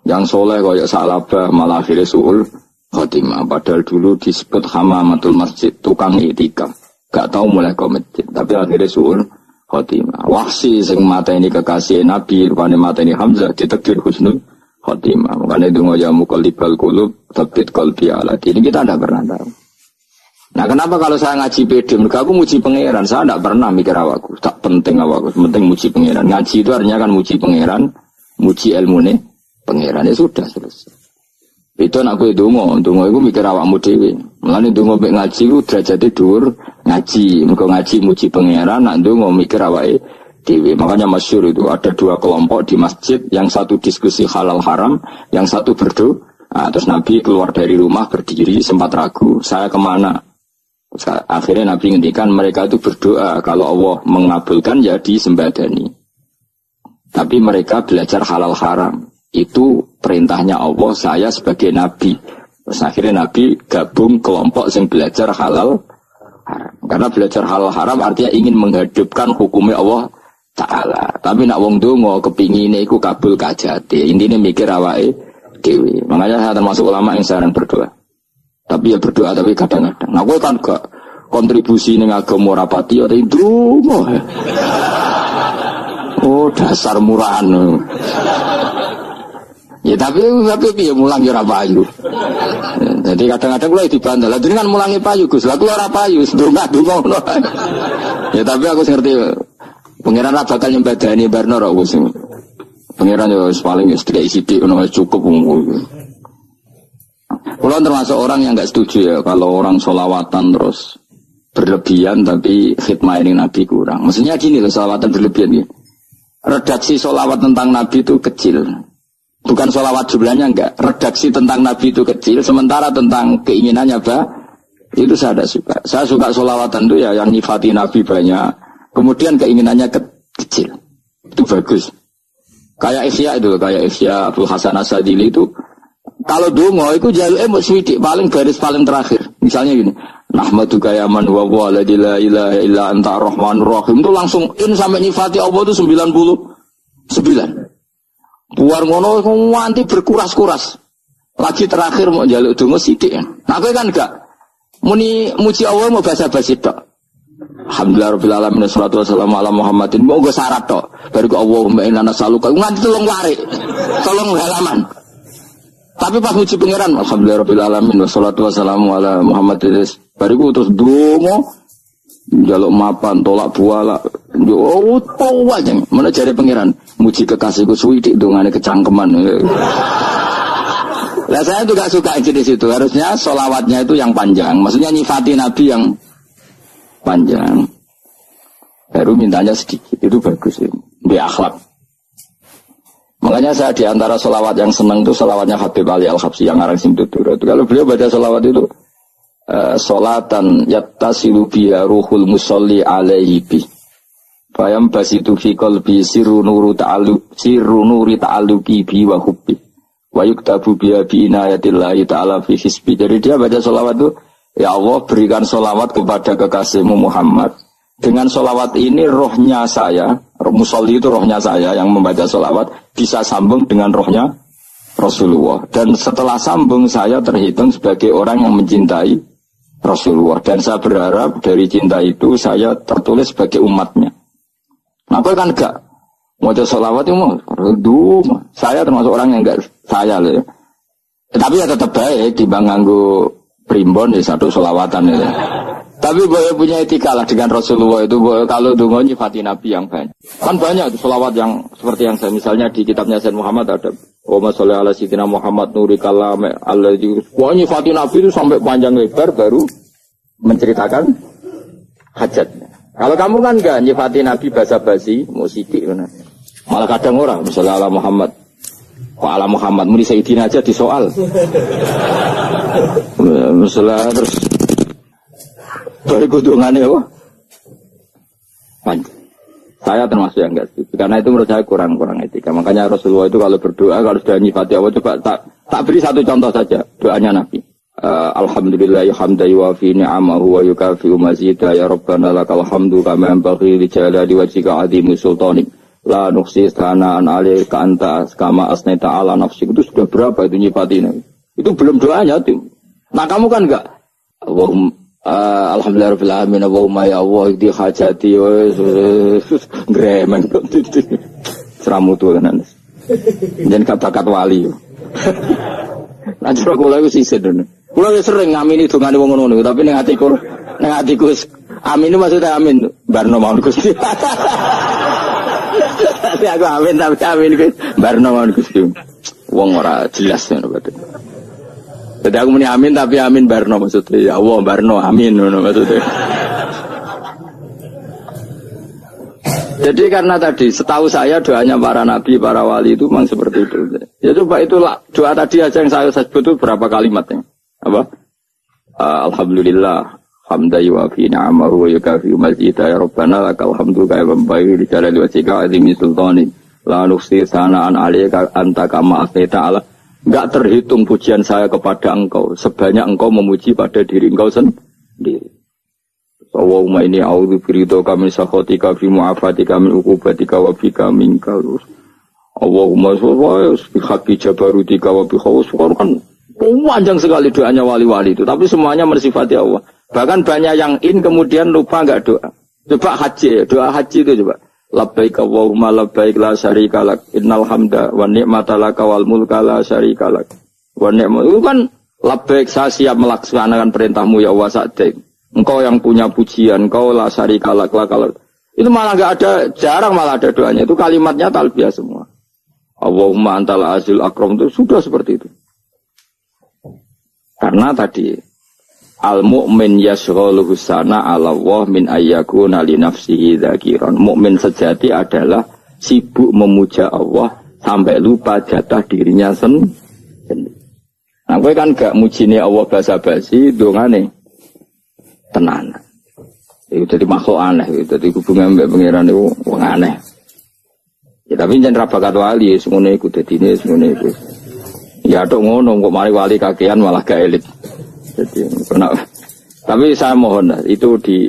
Yang soleh koyo salabah malah akhirnya suul khotimah. Padahal dulu disebut hamamatul masjid, tukang itikaf. Gak tahu mulai ke masjid, tapi akhirnya suul khotimah. Wahsi sing mateni kekasih Nabi, rupane mateni Hamzah ditakdir husnul khotimah. Makanya itu ya muqallibal qulub tsabbit qalbi ala. Ini kita tidak pernah tahu. Nah, kenapa kalau saya ngaji PD, mereka aku muji pangeran, saya tidak pernah mikir awakku, tak penting awakku, penting muji pangeran. Ngaji itu artinya kan muji pangeran, muji ilmune pangeran, ya sudah selesai. Itu anakku itu aku mikir awakmu dewe. Mulane ndonga mek ngaji ku derajate dhuwur ngaji, mergo ngaji muji pangeran, nak ndonga mikir awake dewe. Makanya masyhur itu ada dua kelompok di masjid, yang satu diskusi halal haram, yang satu berdoa. Nah, terus Nabi keluar dari rumah berdiri sempat ragu, saya kemana? Akhirnya Nabi ngendikan mereka itu berdoa kalau Allah mengabulkan ya disembadani. Tapi mereka belajar halal haram. Itu perintahnya Allah, saya sebagai Nabi. Terus akhirnya Nabi gabung kelompok yang belajar halal haram. Karena belajar halal haram artinya ingin menghidupkan hukumnya Allah Ta'ala. Tapi nak wong donga kepingine iku kabul kajate. Intine mikir awake dhewe. Makanya saya termasuk ulama yang sering berdoa. Tapi ya berdoa tapi kadang-kadang. Nah kowe kan gak kontribusi ning agama rapati ora ndonga. Oh dasar murahan. Ya tapi piye mulang ya ora payu. Jadi kadang-kadang kula dibantah. Lah jenengan mulangi payu Gus. Lah kula ora payu, ndonga-ndonga ngono. Ya tapi aku ngerti pangeran ra bakal nyembadani barno ra wis. Pangeran yo paling wis tidak isi dik ngono cukup ngono. Kula termasuk orang yang enggak setuju ya kalau orang sholawatan terus berlebihan tapi khidmah ini Nabi kurang. Maksudnya gini loh, sholawatan berlebihan ya. Redaksi sholawat tentang Nabi itu kecil. Bukan sholawat jumlahnya enggak. Redaksi tentang Nabi itu kecil. Sementara tentang keinginannya itu saya tidak suka. Saya suka sholawatan itu ya yang nyifati Nabi banyak. Kemudian keinginannya kecil. Itu bagus. Kayak Ihya Abdul Hasan As-Sadili itu. Kalau dongo itu jaluk swidik paling garis paling terakhir. Misalnya gini. Nahmaduka ya man wa la ilaha illa anta rahmanur rahim. Itu langsung in sampai nyifati Allah itu 99. Buar ngono nganti berkuras-kuras. Lagi terakhir mau jaluk dongo sithik. Nah kowe kan enggak muni muji Allah mau basa-basi tok. Alhamdulillah rabbil alamin wassalatu wassalamu ala Muhammadin. Mau go syarat tok. Baru ke Allahumma inna nas'aluka nganti tolong warik. Tolong halaman. Tapi pas muji pangeran alhamdulillah rabbil alamin wassalatu wassalamu ala Muhammadin. Baru terus dongo jaluk mapan tolak buala. Yo tau aja. Mana jare pangeran muji kekasihku suwidik dongane kecangkeman. Lah saya tuh gak suka jenis itu. Harusnya sholawatnya itu yang panjang. Maksudnya nyifati Nabi yang panjang. Baru mintanya sedikit. Itu bagus ya. Di akhlak. Makanya saya diantara sholawat yang senang itu sholawatnya Habib Ali Al-Habsyi yang ngarang Simtutur. Kalau beliau baca sholawat itu sholatan yattasilu biya ruhul musolli alaihi bi. Bayam basitu fi qalbi sirru nuri ta'alluqi bi wa hubbi. Wa yuktabu biya bi inayatillahi ta'ala fi hisbi. Jadi dia baca sholawat itu, ya Allah berikan sholawat kepada kekasihmu Muhammad. Dengan sholawat ini rohnya saya, musolli itu rohnya saya yang membaca sholawat, bisa sambung dengan rohnya Rasulullah. Dan setelah sambung saya terhitung sebagai orang yang mencintai Rasulullah. Dan saya berharap dari cinta itu saya tertulis sebagai umatnya. Nah aku kan enggak mau sholawat itu mau, saya termasuk orang yang enggak saya loh. Tapi ya tetap baik dibanding nganggo primbon ya satu sholawatan ya. Tapi boleh punya etika lah dengan Rasulullah itu. Kalau dongo nyifati Nabi yang banyak. Kan banyak itu selawat yang seperti yang saya misalnya di kitabnya Sayyid Muhammad ada. Wa sholli ala sayyidina Muhammad nuri kalam alladzi. Wah nyifati Nabi itu sampai panjang lebar baru menceritakan hajatnya. Kalau kamu kan enggak nyifati Nabi basa-basi, musiki mana. Malah kadang orang misalnya ala Muhammad. Kok ala Muhammad muni sayyidina aja disoal. Misalnya terus baru kudungannya apa? Panjang. Saya termasuk yang enggak setuju. Karena itu menurut saya kurang etika. Makanya Rasulullah itu kalau berdoa, kalau sudah nyifati Allah, coba tak beri satu contoh saja. Doanya Nabi. Alhamdulillah hamdan yuwafi ni'amahu wa yukafi'u mazidah ya Rabbana lakal hamdu kama yanbaghi li jalali wajhika 'azimi sultanik. La nuqsi sana'an 'alaika anta kama asnaita 'ala nafsik. Itu sudah berapa itu nyifati Nabi? Itu belum doanya tuh. Nah kamu kan enggak. Alhamdulillahirabbil alamin Allahumma ya Allah di hajati gremeng seramutu tenan. Jen bakat wali. Lah jero kula iku sisih dene. Kula sering ngamini dongane wong ngono tapi ning atiku amin itu maksudnya amin barno mawon Gusti. Tapi aku amin tapi amin Gusti barno mawon Gusti. Wong ora jelas ngono berarti. Jadi aku muni amin tapi amin barno maksudnya ya Allah barno amin maksudnya. Jadi karena tadi setahu saya doanya para nabi, para wali itu memang seperti itu. Ya coba itulah doa tadi aja yang saya sebut itu berapa kalimatnya? Apa? Alhamdulillah hamdan yuwafi ni'amahu wa yukafi'u mazidah ya Rabbana lakal hamdu kama yanbaghi li jalali wajhika 'azimi sultanik. La nuqsi sana'an 'alaika anta kama asnaita 'ala. Enggak terhitung pujian saya kepada engkau sebanyak engkau memuji pada diri engkau sendiri. Allahumma inni a'udzu biridhoka min sakhatika fi mu'afatika min uqubatika wa bika minkal. Allahumma sholli bi haqqi jabarutika wa bi khawfika. Kan panjang sekali doanya wali-wali itu, tapi semuanya mensifati Allah. Bahkan banyak yang kemudian lupa enggak doa. Coba haji, doa haji itu coba. Labbaik Allahumma labbaik la syarika lak innal hamda wa ni'mata laka wal mulka la syarika lak wa ni'matu itu kan labbaik saya siap melaksanakan perintahmu ya Allah sa'daik engkau yang punya pujian engkau la syarika lak itu malah enggak ada jarang malah ada doanya itu kalimatnya talbiyah semua Allahumma antal azil akram itu sudah seperti itu karena tadi al-mu'min yashghaluhu sana 'ala Allah min ayyakuna li nafsihi dzakiran. Mukmin sejati adalah sibuk memuja Allah sampai lupa jatah dirinya sendiri. Nah, kowe kan gak mujine Allah basa-basi, dongane tenan. Itu jadi makhluk aneh, itu jadi hubungan mbek pangeran itu wong aneh. Ya tapi jan ra bakat wali, semono iku dadine semono iku. Ya tok ngono kok mari wali kakean malah gak elit. Jadi, tapi saya mohon itu di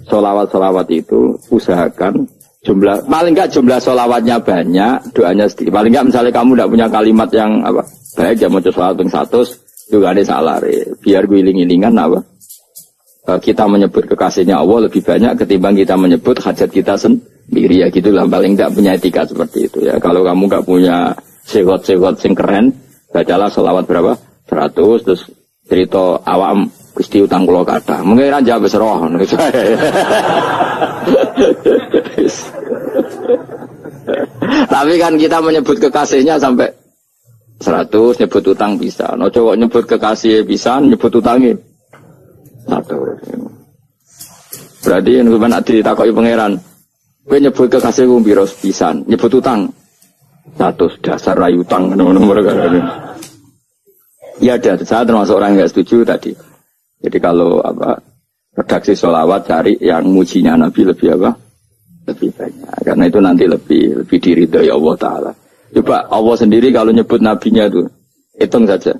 sholawat itu usahakan jumlah paling enggak jumlah sholawatnya banyak doanya sedikit paling enggak misalnya kamu tidak punya kalimat yang apa baik ya mau sholawat yang 100 juga ada salah biar guling-gilingan apa kita menyebut kekasihnya Allah lebih banyak ketimbang kita menyebut hajat kita sendiri ya gitulah paling enggak punya etika seperti itu ya kalau kamu enggak punya sehot-sehot sing keren bacalah sholawat berapa 100 terus cerita awam Gusti utang kula kathah. Mungkin ra jawab wis roh. Tapi kan kita menyebut kekasihnya sampai 100 nyebut utang bisa. No cowok nyebut kekasih bisa, nyebut utangnya 100. Berarti yen sampeyan ditakoki pangeran, kowe nyebut kekasihku piro pisan, nyebut utang 100 dasar ra utang ngono-ngono kan. Ya ada, saya termasuk orang yang nggak setuju tadi. Jadi kalau redaksi sholawat cari yang mujinya Nabi lebih lebih banyak. Karena itu nanti lebih diridhoi Allah Taala. Coba Allah sendiri kalau nyebut nabinya itu hitung saja.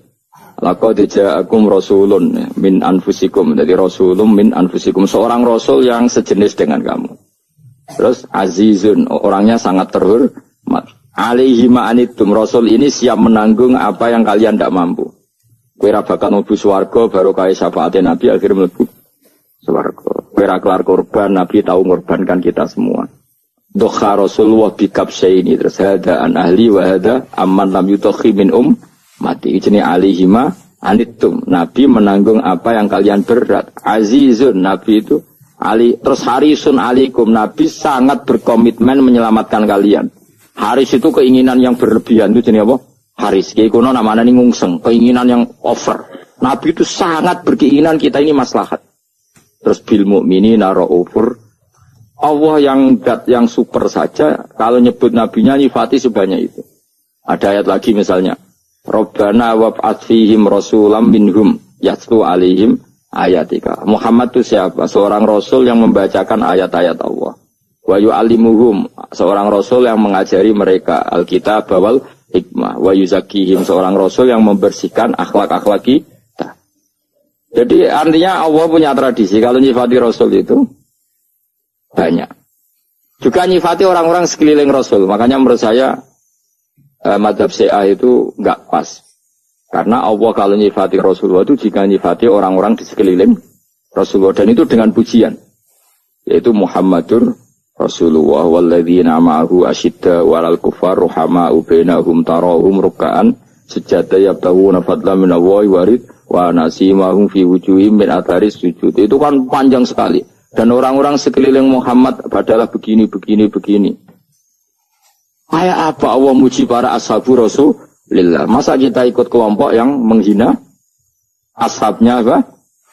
Laqad ja'akum rasulun min anfusikum. Jadi rasulun min anfusikum seorang rasul yang sejenis dengan kamu. Terus azizun orangnya sangat terhormat. Alaihi ma'anitum rasul ini siap menanggung apa yang kalian tidak mampu. Kowe ra bakal mlebu swarga baru kaya syafaate Nabi akhir mlebu swarga. Kowe ra kelar korban Nabi tahu ngorbankan kita semua. Dokha Rasulullah bikabsyaini terus hada an ahli wa hada amman lam yutakhi min mati jenenge alihima Anitum, Nabi menanggung apa yang kalian berat. Azizun, Nabi itu Ali, terus harisun alikum, Nabi sangat berkomitmen menyelamatkan kalian. Haris itu keinginan yang berlebihan, itu jenis apa? Haris, kayak kuno namanya ini ngungseng, keinginan yang over. Nabi itu sangat berkeinginan kita ini maslahat. Terus bil mu'minina ra'ufur. Allah yang super saja, kalau nyebut nabinya nyifati sebanyak itu. Ada ayat lagi misalnya, Rabbana wab'ats fihim rasulam minhum yatlu alaihim ayatika. Muhammad itu siapa? Seorang rasul yang membacakan ayat-ayat Allah. Wa yu'allimuhum, seorang rasul yang mengajari mereka Alkitab wal hikmah. Wa yuzakkihim, seorang rasul yang membersihkan akhlak-akhlak kita. Jadi artinya Allah punya tradisi kalau nyifati rasul itu banyak. Juga nyifati orang-orang sekeliling rasul. Makanya menurut saya madhab Syiah itu enggak pas. Karena Allah kalau nyifati Rasulullah itu jika nyifati orang-orang di sekeliling Rasulullah. Dan itu dengan pujian. Yaitu Muhammadur Rasulullah walladzina ma'ahu asyidda walal kufar ruhama'u bainahum tarahum ruka'an sujada yabtahuna fadlan minallahi warid wa nasimahum fi wujuhim min atharis sujud. Itu kan panjang sekali. Dan orang-orang sekeliling Muhammad adalah begini. Kayak apa Allah muji para ashabu Rasulillah? Masa kita ikut kelompok yang menghina ashabnya apa?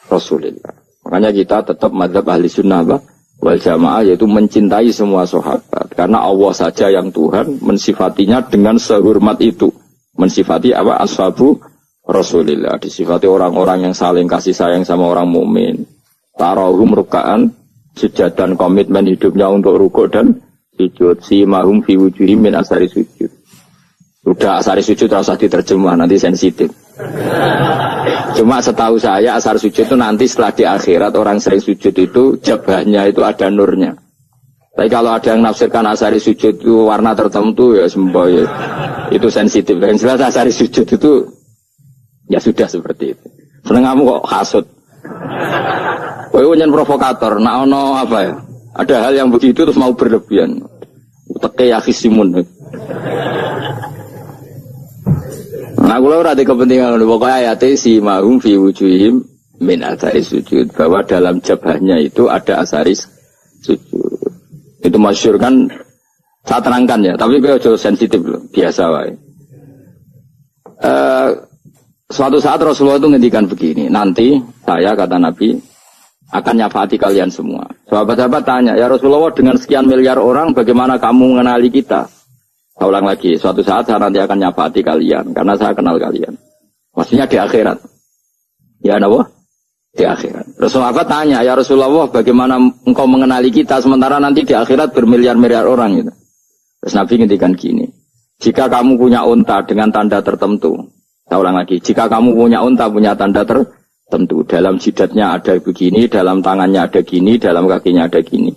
Rasulillah. Makanya kita tetap madzhab ahli sunnah apa? Wal jamaah, yaitu mencintai semua sahabat. Karena Allah saja yang Tuhan mensifatinya dengan sehormat itu. Mensifati apa? Ashabu Rasulillah. Disifati orang-orang yang saling kasih sayang sama orang mukmin. Tarahum ruka'an, sujud dan komitmen hidupnya untuk rukuk dan sujud. Si mahum fi wujuhim min asari sujud. Udah asari sujud harus diterjemah, nanti sensitif. Cuma setahu saya asar sujud itu nanti setelah di akhirat orang sering sujud itu jabahnya itu ada nurnya. Tapi kalau ada yang nafsirkan asari sujud itu warna tertentu ya semboh ya. Itu sensitif. Yang jelas asari sujud itu ya sudah seperti itu. Seneng kamu kok hasut. Kowe nyen provokator, nak ono apa ya? Ada hal yang begitu terus mau berlebihan. Teke ya khisimun. Nah, kula ora ada kepentingan pokoknya ayat si mahum fi wujuhim min athari sujud, bahwa dalam jabahnya itu ada asaris sujud. Itu masyhur kan, saya terangkan ya, tapi kowe aja sensitif loh, biasa wae. Suatu saat Rasulullah itu ngendikan begini, nanti saya kata Nabi akan nyafati kalian semua. Sahabat-sahabat tanya, ya Rasulullah dengan sekian miliar orang bagaimana kamu mengenali kita? Saya ulang lagi, suatu saat saya nanti akan nyafati kalian karena saya kenal kalian. Maksudnya di akhirat. Ya Allah, di akhirat. Rasulullah tanya, ya Rasulullah bagaimana engkau mengenali kita sementara nanti di akhirat bermiliar-miliar orang gitu. Terus Nabi ngendikan gini, jika kamu punya unta dengan tanda tertentu, saya ulang lagi, jika kamu punya unta punya tanda tertentu, dalam jidatnya ada begini, dalam tangannya ada gini, dalam kakinya ada gini.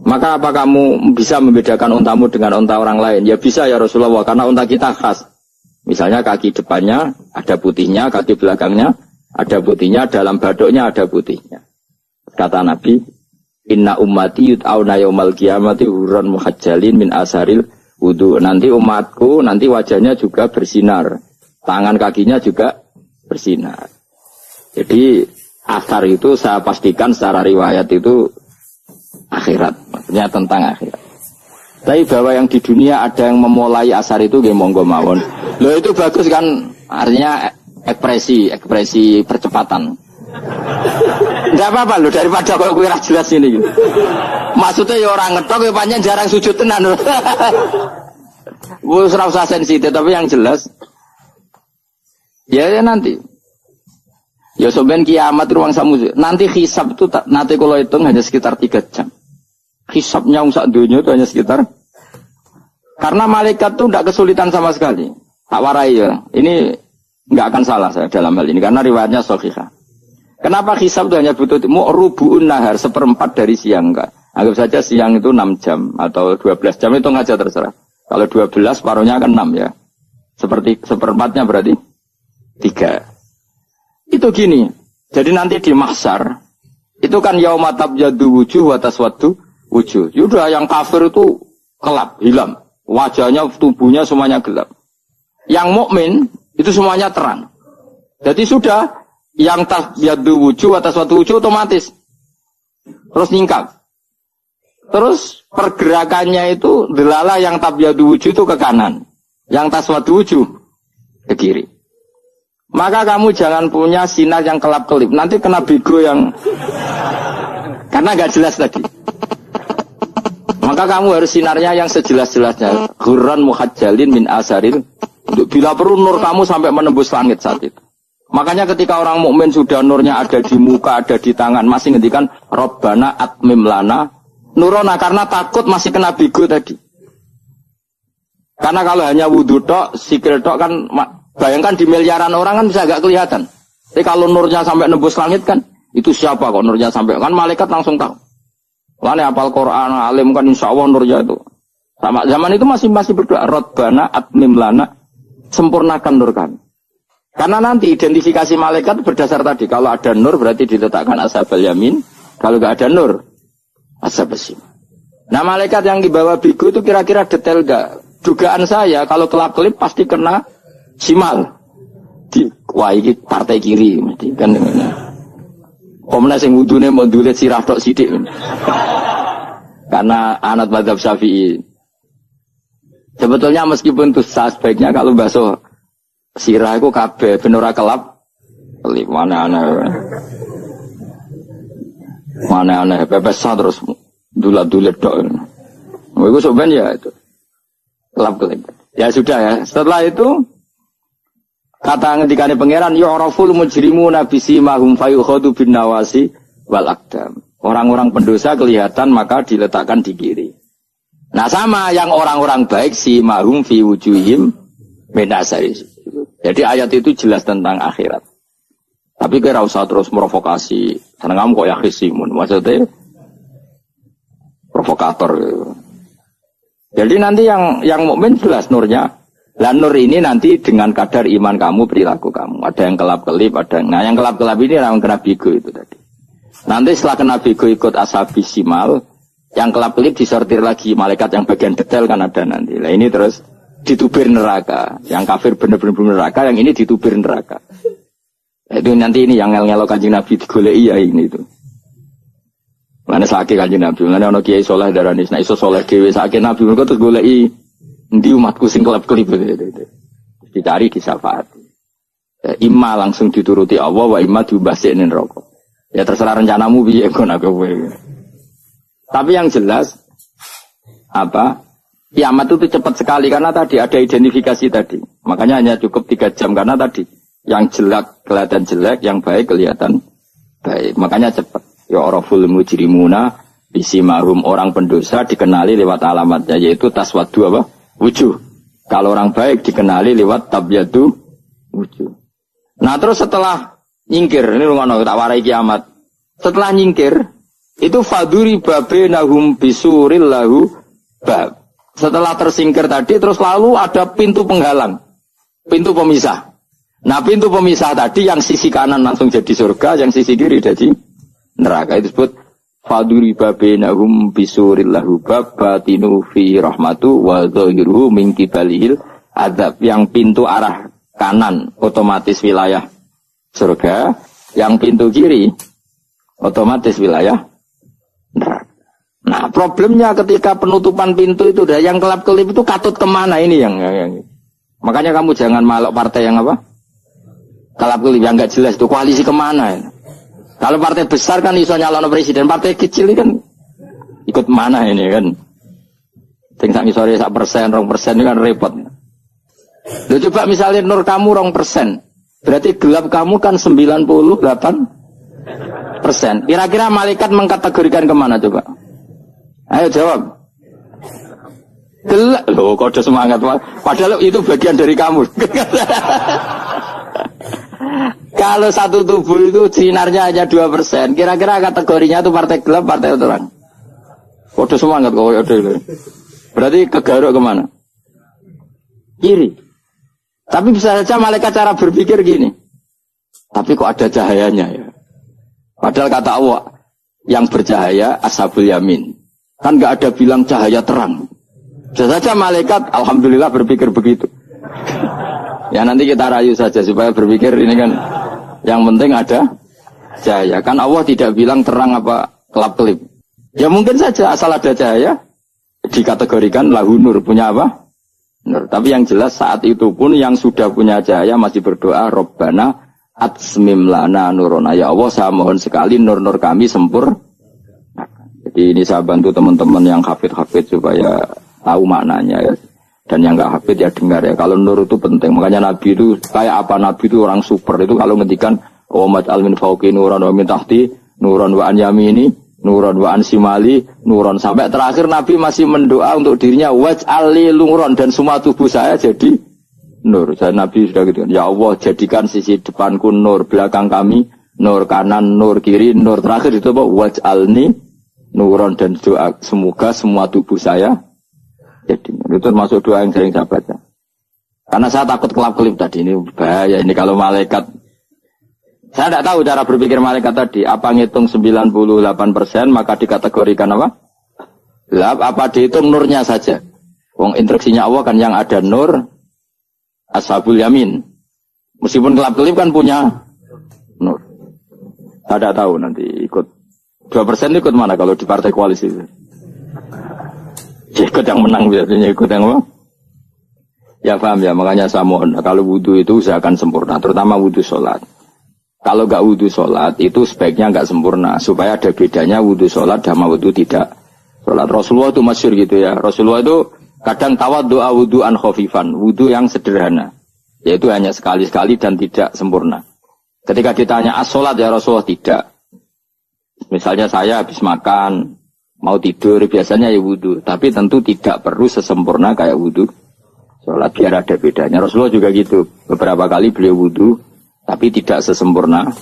Maka apa kamu bisa membedakan untamu dengan unta orang lain? Ya bisa ya Rasulullah, karena unta kita khas. Misalnya kaki depannya ada putihnya, kaki belakangnya ada putihnya, dalam badoknya ada putihnya. Kata Nabi, inna ummati yut'auna yaumal qiyamati hurran muhajjalin min asaril wudu. Nanti umatku, nanti wajahnya juga bersinar. Tangan kakinya juga bersinar. Jadi asar itu saya pastikan secara riwayat itu akhirat, maksudnya tentang akhirat. Tapi bahwa yang di dunia ada yang memulai asar itu nggih monggo mawon. Loh itu bagus kan, artinya ekspresi percepatan. Enggak apa-apa loh, daripada kalau kowe ora jelas ini. Maksudnya ya orang ngetok ya pancen jarang sujud tenan. Wis ora usah sensitif, tapi yang jelas ya nanti. Ya soben kiamat ruang samu. Nanti hisab itu nanti kalau hitung hanya sekitar 3 jam. Hisabnya sak dunia itu hanya sekitar. Karena malaikat itu tidak kesulitan sama sekali. Tak warai ya. Ini nggak akan salah saya dalam hal ini karena riwayatnya sahihah. Kenapa hisab itu hanya butuh rubu'un nahar, 1/4 dari siang enggak. Anggap saja siang itu 6 jam atau 12 jam itu aja terserah. Kalau 12 paruhnya akan 6 ya. Seperti 1/4-nya berarti 3. Itu gini, jadi nanti di mahsyar itu kan yauma tabyaddu wujuh wa taswaddu wujuh. Yaudah yang kafir itu gelap, hilang. Wajahnya, tubuhnya semuanya gelap. Yang mukmin itu semuanya terang. Jadi sudah yang tabyadu wujuh atas suatu wujuh otomatis terus nyingkap. Terus pergerakannya itu delala yang tabyadu wujuh itu ke kanan, yang taswadu wujuh ke kiri. Maka kamu jangan punya sinar yang kelap-kelip. Nanti kena bego yang karena nggak jelas tadi. Maka kamu harus sinarnya yang sejelas-jelasnya. Ghurran muhajjalin min asaril. Bila perlu nur kamu sampai menembus langit saat itu. Makanya ketika orang mukmin sudah nurnya ada di muka, ada di tangan, masih ngendikan Rabbana atmim lana nurona, karena takut masih kena bigo tadi. Karena kalau hanya wudhu tok, sikil tok kan, bayangkan di miliaran orang kan bisa agak kelihatan. Tapi kalau nurnya sampai nembus langit kan, itu siapa kok nurnya sampai, kan malaikat langsung tahu. Lani apal Quran, alim kan insya Allah nurnya itu. Sama zaman itu masih berdoa Rabbana atmim lana, sempurnakan nur kami. Karena nanti identifikasi malaikat berdasar tadi. Kalau ada nur berarti diletakkan ashabal yamin. Kalau nggak ada nur, ashabal shimal. Nah malaikat yang dibawa bigu itu kira-kira detail nggak? Dugaan saya kalau kelap-kelip pasti kena shimal. Wah ini partai kiri. Kan, komnas yang wudhunya mau dulet sirah tok sidik. Karena anak mazhab Syafi'i. Sebetulnya meskipun itu sebaiknya kalau basuh sirah itu kabeh ben ora kelap kelip mana aneh pepesa terus dulat-dulat tok. Iku soben ya itu. Kelap kelip. Ya sudah ya. Setelah itu kata ngendikane pangeran yu'raful mujrimuna bisimahum fayukhadu bin nawasi wal aqdam. Orang-orang pendosa kelihatan maka diletakkan di kiri. Nah sama yang orang-orang baik simahum fi wujuhim min asari. Jadi ayat itu jelas tentang akhirat. Tapi kira usah terus provokasi. Karena kamu kok yakhisimun. Maksudnya provokator. Jadi nanti yang mukmin jelas nurnya. Dan nur ini nanti dengan kadar iman kamu, perilaku kamu. Ada yang kelap-kelip, ada yang... Nah yang kelap-kelip ini yang kena bigo itu tadi. Nanti setelah kena bigo ikut ashabi simal, yang kelap-kelip disortir lagi. Malaikat yang bagian detail kan ada nanti. Nah ini terus ditubir neraka. Yang kafir benar-benar neraka, yang ini ditubir neraka. Itu nanti ini yang ngel-ngelok Kanjeng Nabi digoleki ya ini itu. Mana sakit Kanjeng Nabi, mana ono kiai soleh darani nek iso soleh dhewe sakit Nabi mergo terus goleki endi umatku sing kelep-kelip gitu. Dicari disafaati. Ya, imma langsung dituruti Allah wa imma diubasikne neraka. Ya terserah rencanamu piye kon aku kowe. Tapi yang jelas apa? Kiamat itu cepat sekali karena tadi ada identifikasi tadi. Makanya hanya cukup 3 jam karena tadi yang jelek kelihatan jelek, yang baik kelihatan baik. Makanya cepat. Ya araful mujrimuna bisimahum, orang pendosa dikenali lewat alamatnya yaitu taswadu apa? Wujuh. Kalau orang baik dikenali lewat tabyadu wujuh. Nah terus setelah nyingkir, ini ngono tak warai kiamat. Setelah nyingkir itu faduri babenahum bisuril lahu bab. Setelah tersingkir tadi terus lalu ada pintu penghalang, pintu pemisah. Nah pintu pemisah tadi yang sisi kanan langsung jadi surga, yang sisi kiri jadi neraka. Itu disebut faduri babenahum bisuril lahu bab batinu fi rahmatu wa dhahiruhu min kibalihil adab. Yang pintu arah kanan otomatis wilayah surga, yang pintu kiri otomatis wilayah neraka. Nah problemnya ketika penutupan pintu itu dah yang kelap-kelip itu katut kemana ini yang makanya kamu jangan malok partai yang apa kelap-kelip yang nggak jelas itu koalisi kemana ya? Kalau partai besar kan iso nyalon presiden, partai kecil ini kan ikut mana ini kan tinggal sore 1%, 2% ini kan repot. Loh, coba misalnya nur kamu 2%, berarti gelap kamu kan 98%. Kira-kira malaikat mengkategorikan kemana coba? Ayo jawab. Gelap. Loh, kode semangat. Padahal itu bagian dari kamu. Kalau satu tubuh itu sinarnya hanya 2%, kira-kira kategorinya itu partai gelap, partai terang. Kode semangat kau ada. Berarti kegaruk kemana? Kiri. Tapi bisa saja malaikat cara berpikir gini. Tapi kok ada cahayanya ya? Padahal kata Allah, yang bercahaya ashabul yamin. Kan nggak ada bilang cahaya terang. Bisa saja malaikat, alhamdulillah berpikir begitu. Ya nanti kita rayu saja supaya berpikir ini kan yang penting ada cahaya. Kan Allah tidak bilang terang apa kelap-kelip. Ya mungkin saja asal ada cahaya dikategorikan lahu nur, punya apa? Nur. Tapi yang jelas saat itu pun yang sudah punya cahaya masih berdoa Rabbana atsmim lana nurona. Ya Allah, saya mohon sekali nur-nur kami sempurna. Jadi ini saya bantu teman-teman yang hafid-hafid supaya tahu maknanya ya. Dan yang nggak hafid ya dengar ya. Kalau nur itu penting. Makanya Nabi itu kayak apa? Nabi itu orang super. Itu kalau ngendikan maj'al min fauqi nuran wa min tahti nuran wa an yamini nuran wa an simali nuran, sampai terakhir Nabi masih mendoa untuk dirinya waj'al li nuran, dan semua tubuh saya jadi nur. Saya Nabi sudah gitu. Ya Allah, jadikan sisi depanku nur, belakang kami nur, kanan nur, kiri nur, terakhir itu apa? Waj'alni nuran, dan doa semoga semua tubuh saya jadi nur. Itu termasuk doa yang sering saya baca. Karena saya takut kelap-kelip tadi, ini bahaya ini kalau malaikat. Saya tidak tahu cara berpikir malaikat tadi. Apa ngitung 98% maka dikategorikan apa? Gelap. Apa dihitung nurnya saja? Wong instruksinya Allah kan yang ada nur ashabul yamin. Meskipun kelap-kelip kan punya nur. Saya tidak tahu nanti ikut 2% ikut mana kalau di partai koalisi itu? Ikut yang menang biasanya, ikut yang apa? Ya paham ya, makanya saya mohon kalau wudhu itu usahakan sempurna, terutama wudhu sholat. Kalau nggak wudhu sholat itu sebaiknya nggak sempurna, supaya ada bedanya wudhu sholat sama wudhu tidak sholat. Rasulullah itu masyhur gitu ya. Rasulullah itu kadang tawaddu'a wudhu'an khafifan, wudhu yang sederhana, yaitu hanya sekali-sekali dan tidak sempurna. Ketika ditanya as-sholat ya Rasulullah, tidak. Misalnya saya habis makan, mau tidur, biasanya ya wudhu, tapi tentu tidak perlu sesempurna kayak wudhu sholat, biar ada bedanya. Rasulullah juga gitu, beberapa kali beliau wudhu tapi tidak sesempurna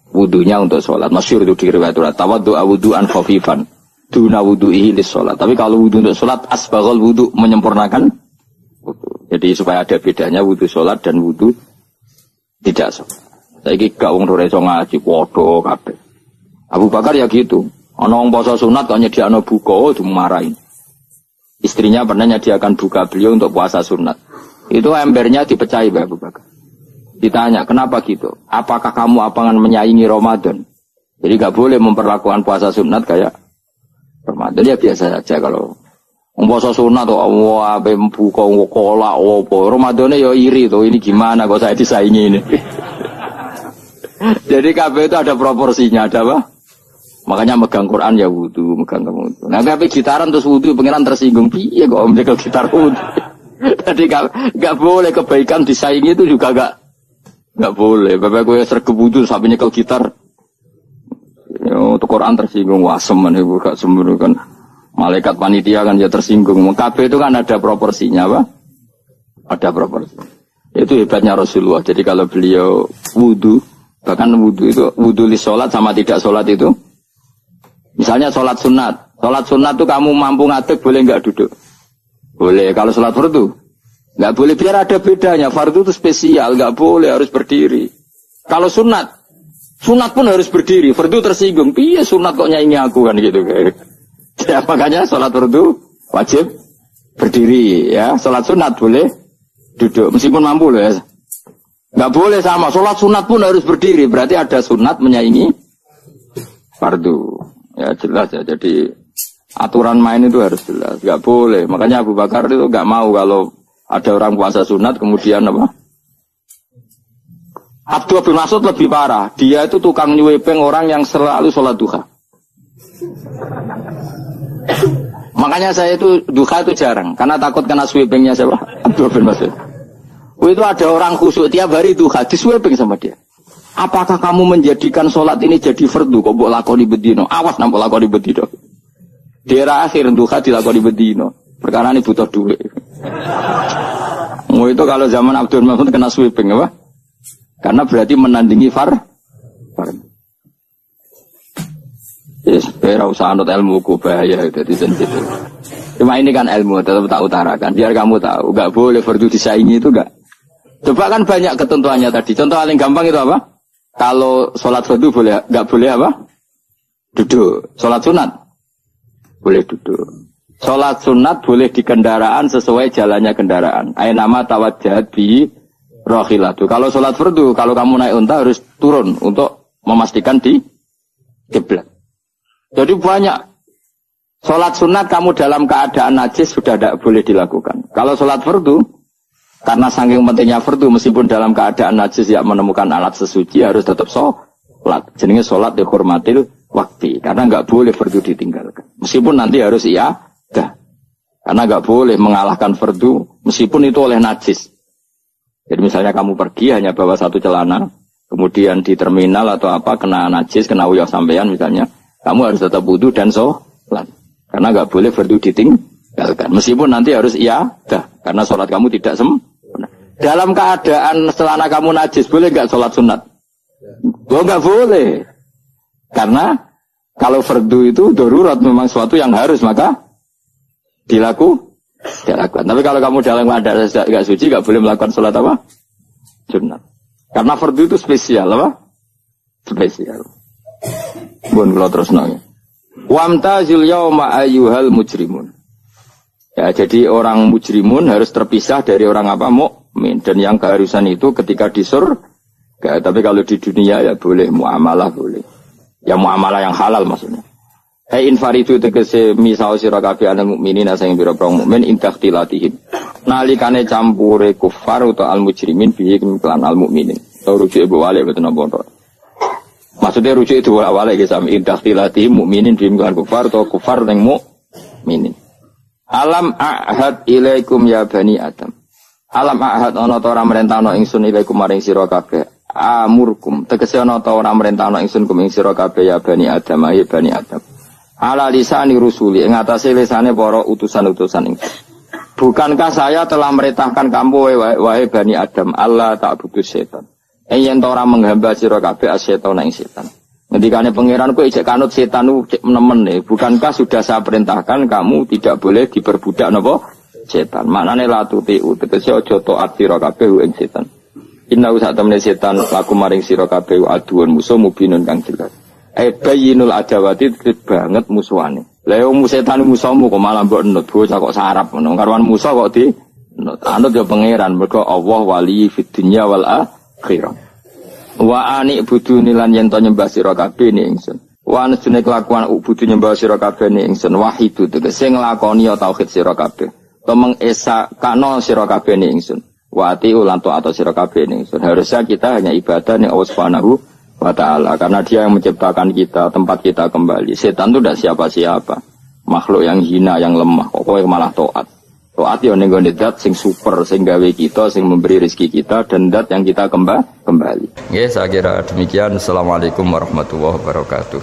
wudunya untuk sholat. Masyhur itu di riwayat tawaddu'a wudhu'an khafifan duna wudhu'ihi lis sholat. Tapi kalau wudhu untuk sholat asbaghal wudhu, menyempurnakan wudhu. Jadi supaya ada bedanya wudhu sholat dan wudhu tidak sholat. Saiki gak wong ora iso ngaji podo kabeh. Abu Bakar ya gitu. Ana wong poso sunat kok nyediakno buka dimarahin. Istrinya pernah nyediakan buka beliau untuk puasa sunat. Itu embernya dipecahi Mbak Abu Bakar. Ditanya, kenapa gitu? Apakah kamu akan menyaingi Ramadan? Jadi gak boleh memperlakukan puasa sunat kayak Ramadan. Ya biasa saja kalau puasa sunat tuh, wah, buka kolak, opo. Ramadannya ya iri tuh. Ini gimana kok saya disaingi ini? Jadi kabeh itu ada proporsinya, ada apa? Makanya megang Quran ya wudu, megang wudu. Nah, tapi gitaran terus wudu, pengiran tersinggung. Iya kok menjaga gitar wudu. Jadi gak boleh kebaikan disaingi itu juga gak boleh. Bapak gue sergep wudu sampai nyekel gitar. Untuk Quran tersinggung, wah semen ibu gak sembunyi kan. Malaikat panitia kan ya tersinggung. Kabeh itu kan ada proporsinya, apa? Ada proporsi. Itu hebatnya Rasulullah. Jadi kalau beliau wudu, bahkan wudu itu wudu li sholat sama tidak sholat itu. Misalnya sholat sunat. Sholat sunat itu kamu mampu ngadeg boleh nggak duduk? Boleh. Kalau sholat fardu nggak boleh, biar ada bedanya. Fardu itu spesial, nggak boleh, harus berdiri. Kalau sunat pun harus berdiri. Fardu tersinggung. Iya sunat kok nyanyi aku kan gitu. Ya, makanya sholat fardu wajib berdiri. Ya, sholat sunat boleh duduk meskipun mampu loh ya. Nggak boleh sama. Sholat sunat pun harus berdiri. Berarti ada sunat menyaingi fardu. Ya jelas ya. Jadi aturan main itu harus jelas. Nggak boleh. Makanya Abu Bakar itu nggak mau kalau ada orang puasa sunat kemudian apa? Abdullah bin Mas'ud lebih parah. Dia itu tukang nyuwepeng orang yang selalu sholat duha. Makanya saya itu duha itu jarang, karena takut kena sweepingnya siapa? Abdullah bin Mas'ud. Itu ada orang khusyuk tiap hari duha, disweping sama dia. Apakah kamu menjadikan sholat ini jadi fardu? Kok mbok lakoni bedino? Awas nampak lakoni bedino. Daerah akhir duha dilakoni bedino. Perkara ini butuh duit. Itu kalau zaman Abdul Mas'ud kena sweeping apa? Karena berarti menandingi fardu. Yes, ora usah anut ilmu ku bahaya itu sensitif. Cuma ini kan ilmu tetap tak utarakan biar kamu tahu, enggak boleh fardu disaingi itu enggak. Coba kan banyak ketentuannya tadi. Contoh paling gampang itu apa? Kalau sholat fardu boleh enggak boleh apa? Duduk. Sholat sunat boleh duduk. Sholat sunat boleh di kendaraan sesuai jalannya kendaraan. Aina nama tawajjahat bi Rohilatu. Kalau sholat fardu, kalau kamu naik unta harus turun untuk memastikan di kiblat. Jadi banyak sholat sunat kamu dalam keadaan najis sudah tidak boleh dilakukan. Kalau sholat fardu, karena saking pentingnya fardu, meskipun dalam keadaan najis yang menemukan alat sesuci harus tetap sholat. Jenenge sholat dihormatil waktu, karena nggak boleh fardu ditinggalkan. Meskipun nanti harus karena nggak boleh mengalahkan fardu, meskipun itu oleh najis. Jadi misalnya kamu pergi hanya bawa satu celana, kemudian di terminal atau apa kena najis, kena uyah sampean misalnya, kamu harus tetap wudu dan sholat. Karena nggak boleh fardu ditinggalkan. Meskipun nanti harus karena sholat kamu tidak sempurna. Dalam keadaan celana kamu najis, boleh nggak sholat sunat? Oh nggak boleh. Karena kalau fardu itu darurat, memang sesuatu yang harus, maka dilakukan. Tapi kalau kamu dalam keadaan nggak suci, nggak boleh melakukan sholat apa? Sunat. Karena fardu itu spesial apa? Spesial. Bun kalau terus nanya. Wamtazil yauma ayyuhal mujrimun. Ya, jadi orang mujrimun harus terpisah dari orang apa? Mukmin. Dan yang keharusan itu ketika di surga. Tapi kalau di dunia ya boleh muamalah boleh. Ya muamalah yang halal maksudnya. Infaridu tegese misal sira kabeh ana mukminin sing pira-pira mukmin intaktilatihim. Nalikane campure kufar utawa al mujrimin bihi kelan al mukminin. Rujuk ibu wale mboten napa. Maksudnya rujuk itu awalnya ya sami intaktilatihim mukminin bihi kelan kufar utawa kufar ning mukminin. Alam ahad ilaikum ya bani Adam. Alam ahad ana ta ora merentano ingsun ilaikum maring sira kabeh. Amurkum tegese ana ta ora merentano ingsun kum ing sira kabeh ya bani Adam ya bani Adam. Ala lisani rusuli ing atase lisane para utusan-utusan ingsun. Bukankah saya telah merintahkan kamu wahai bani Adam Allah ta'budu setan. Yen ora menghamba sira kabeh asetan ing setan. Ngendikane pangeran kowe ijek kanut setan ku nemen. Bukankah sudah saya perintahkan kamu tidak boleh diperbudak napa setan. Maknane la tutiu tegese aja taat sira kabeh ing setan. Inna usak temene setan laku maring sira kabeh aduun musuh mubinun kang jelas. Bayinul adawati banget musuhane. Lah yo setan musuhmu kok malah mbok enut bocah kok sarap ngono. Karuan musuh kok di enut. Anut yo pangeran mergo Allah wali fid dunya wal akhirah. Wa ani buduni lan yen to nyembah sira kabeh ni ingsun. Wa anjene kelakuan budu nyembah sira kabeh ni ingsun wahidu tegese nglakoni tauhid sira kabeh. To mengesa kana sira kabeh ni ingsun. Wa ati ulan to atau sira kabeh ni ingsun. Harusnya kita hanya ibadah ning Allah Subhanahu wa ta'ala, karena dia yang menciptakan kita, tempat kita kembali. Setan itu tidak siapa-siapa, makhluk yang hina, yang lemah, pokoknya malah taat. Taat yang nenggone dat sing super, sing gawe kita, sing memberi rezeki kita, dan dat yang kita kembali. Ya, saya kira demikian. Assalamualaikum warahmatullahi wabarakatuh.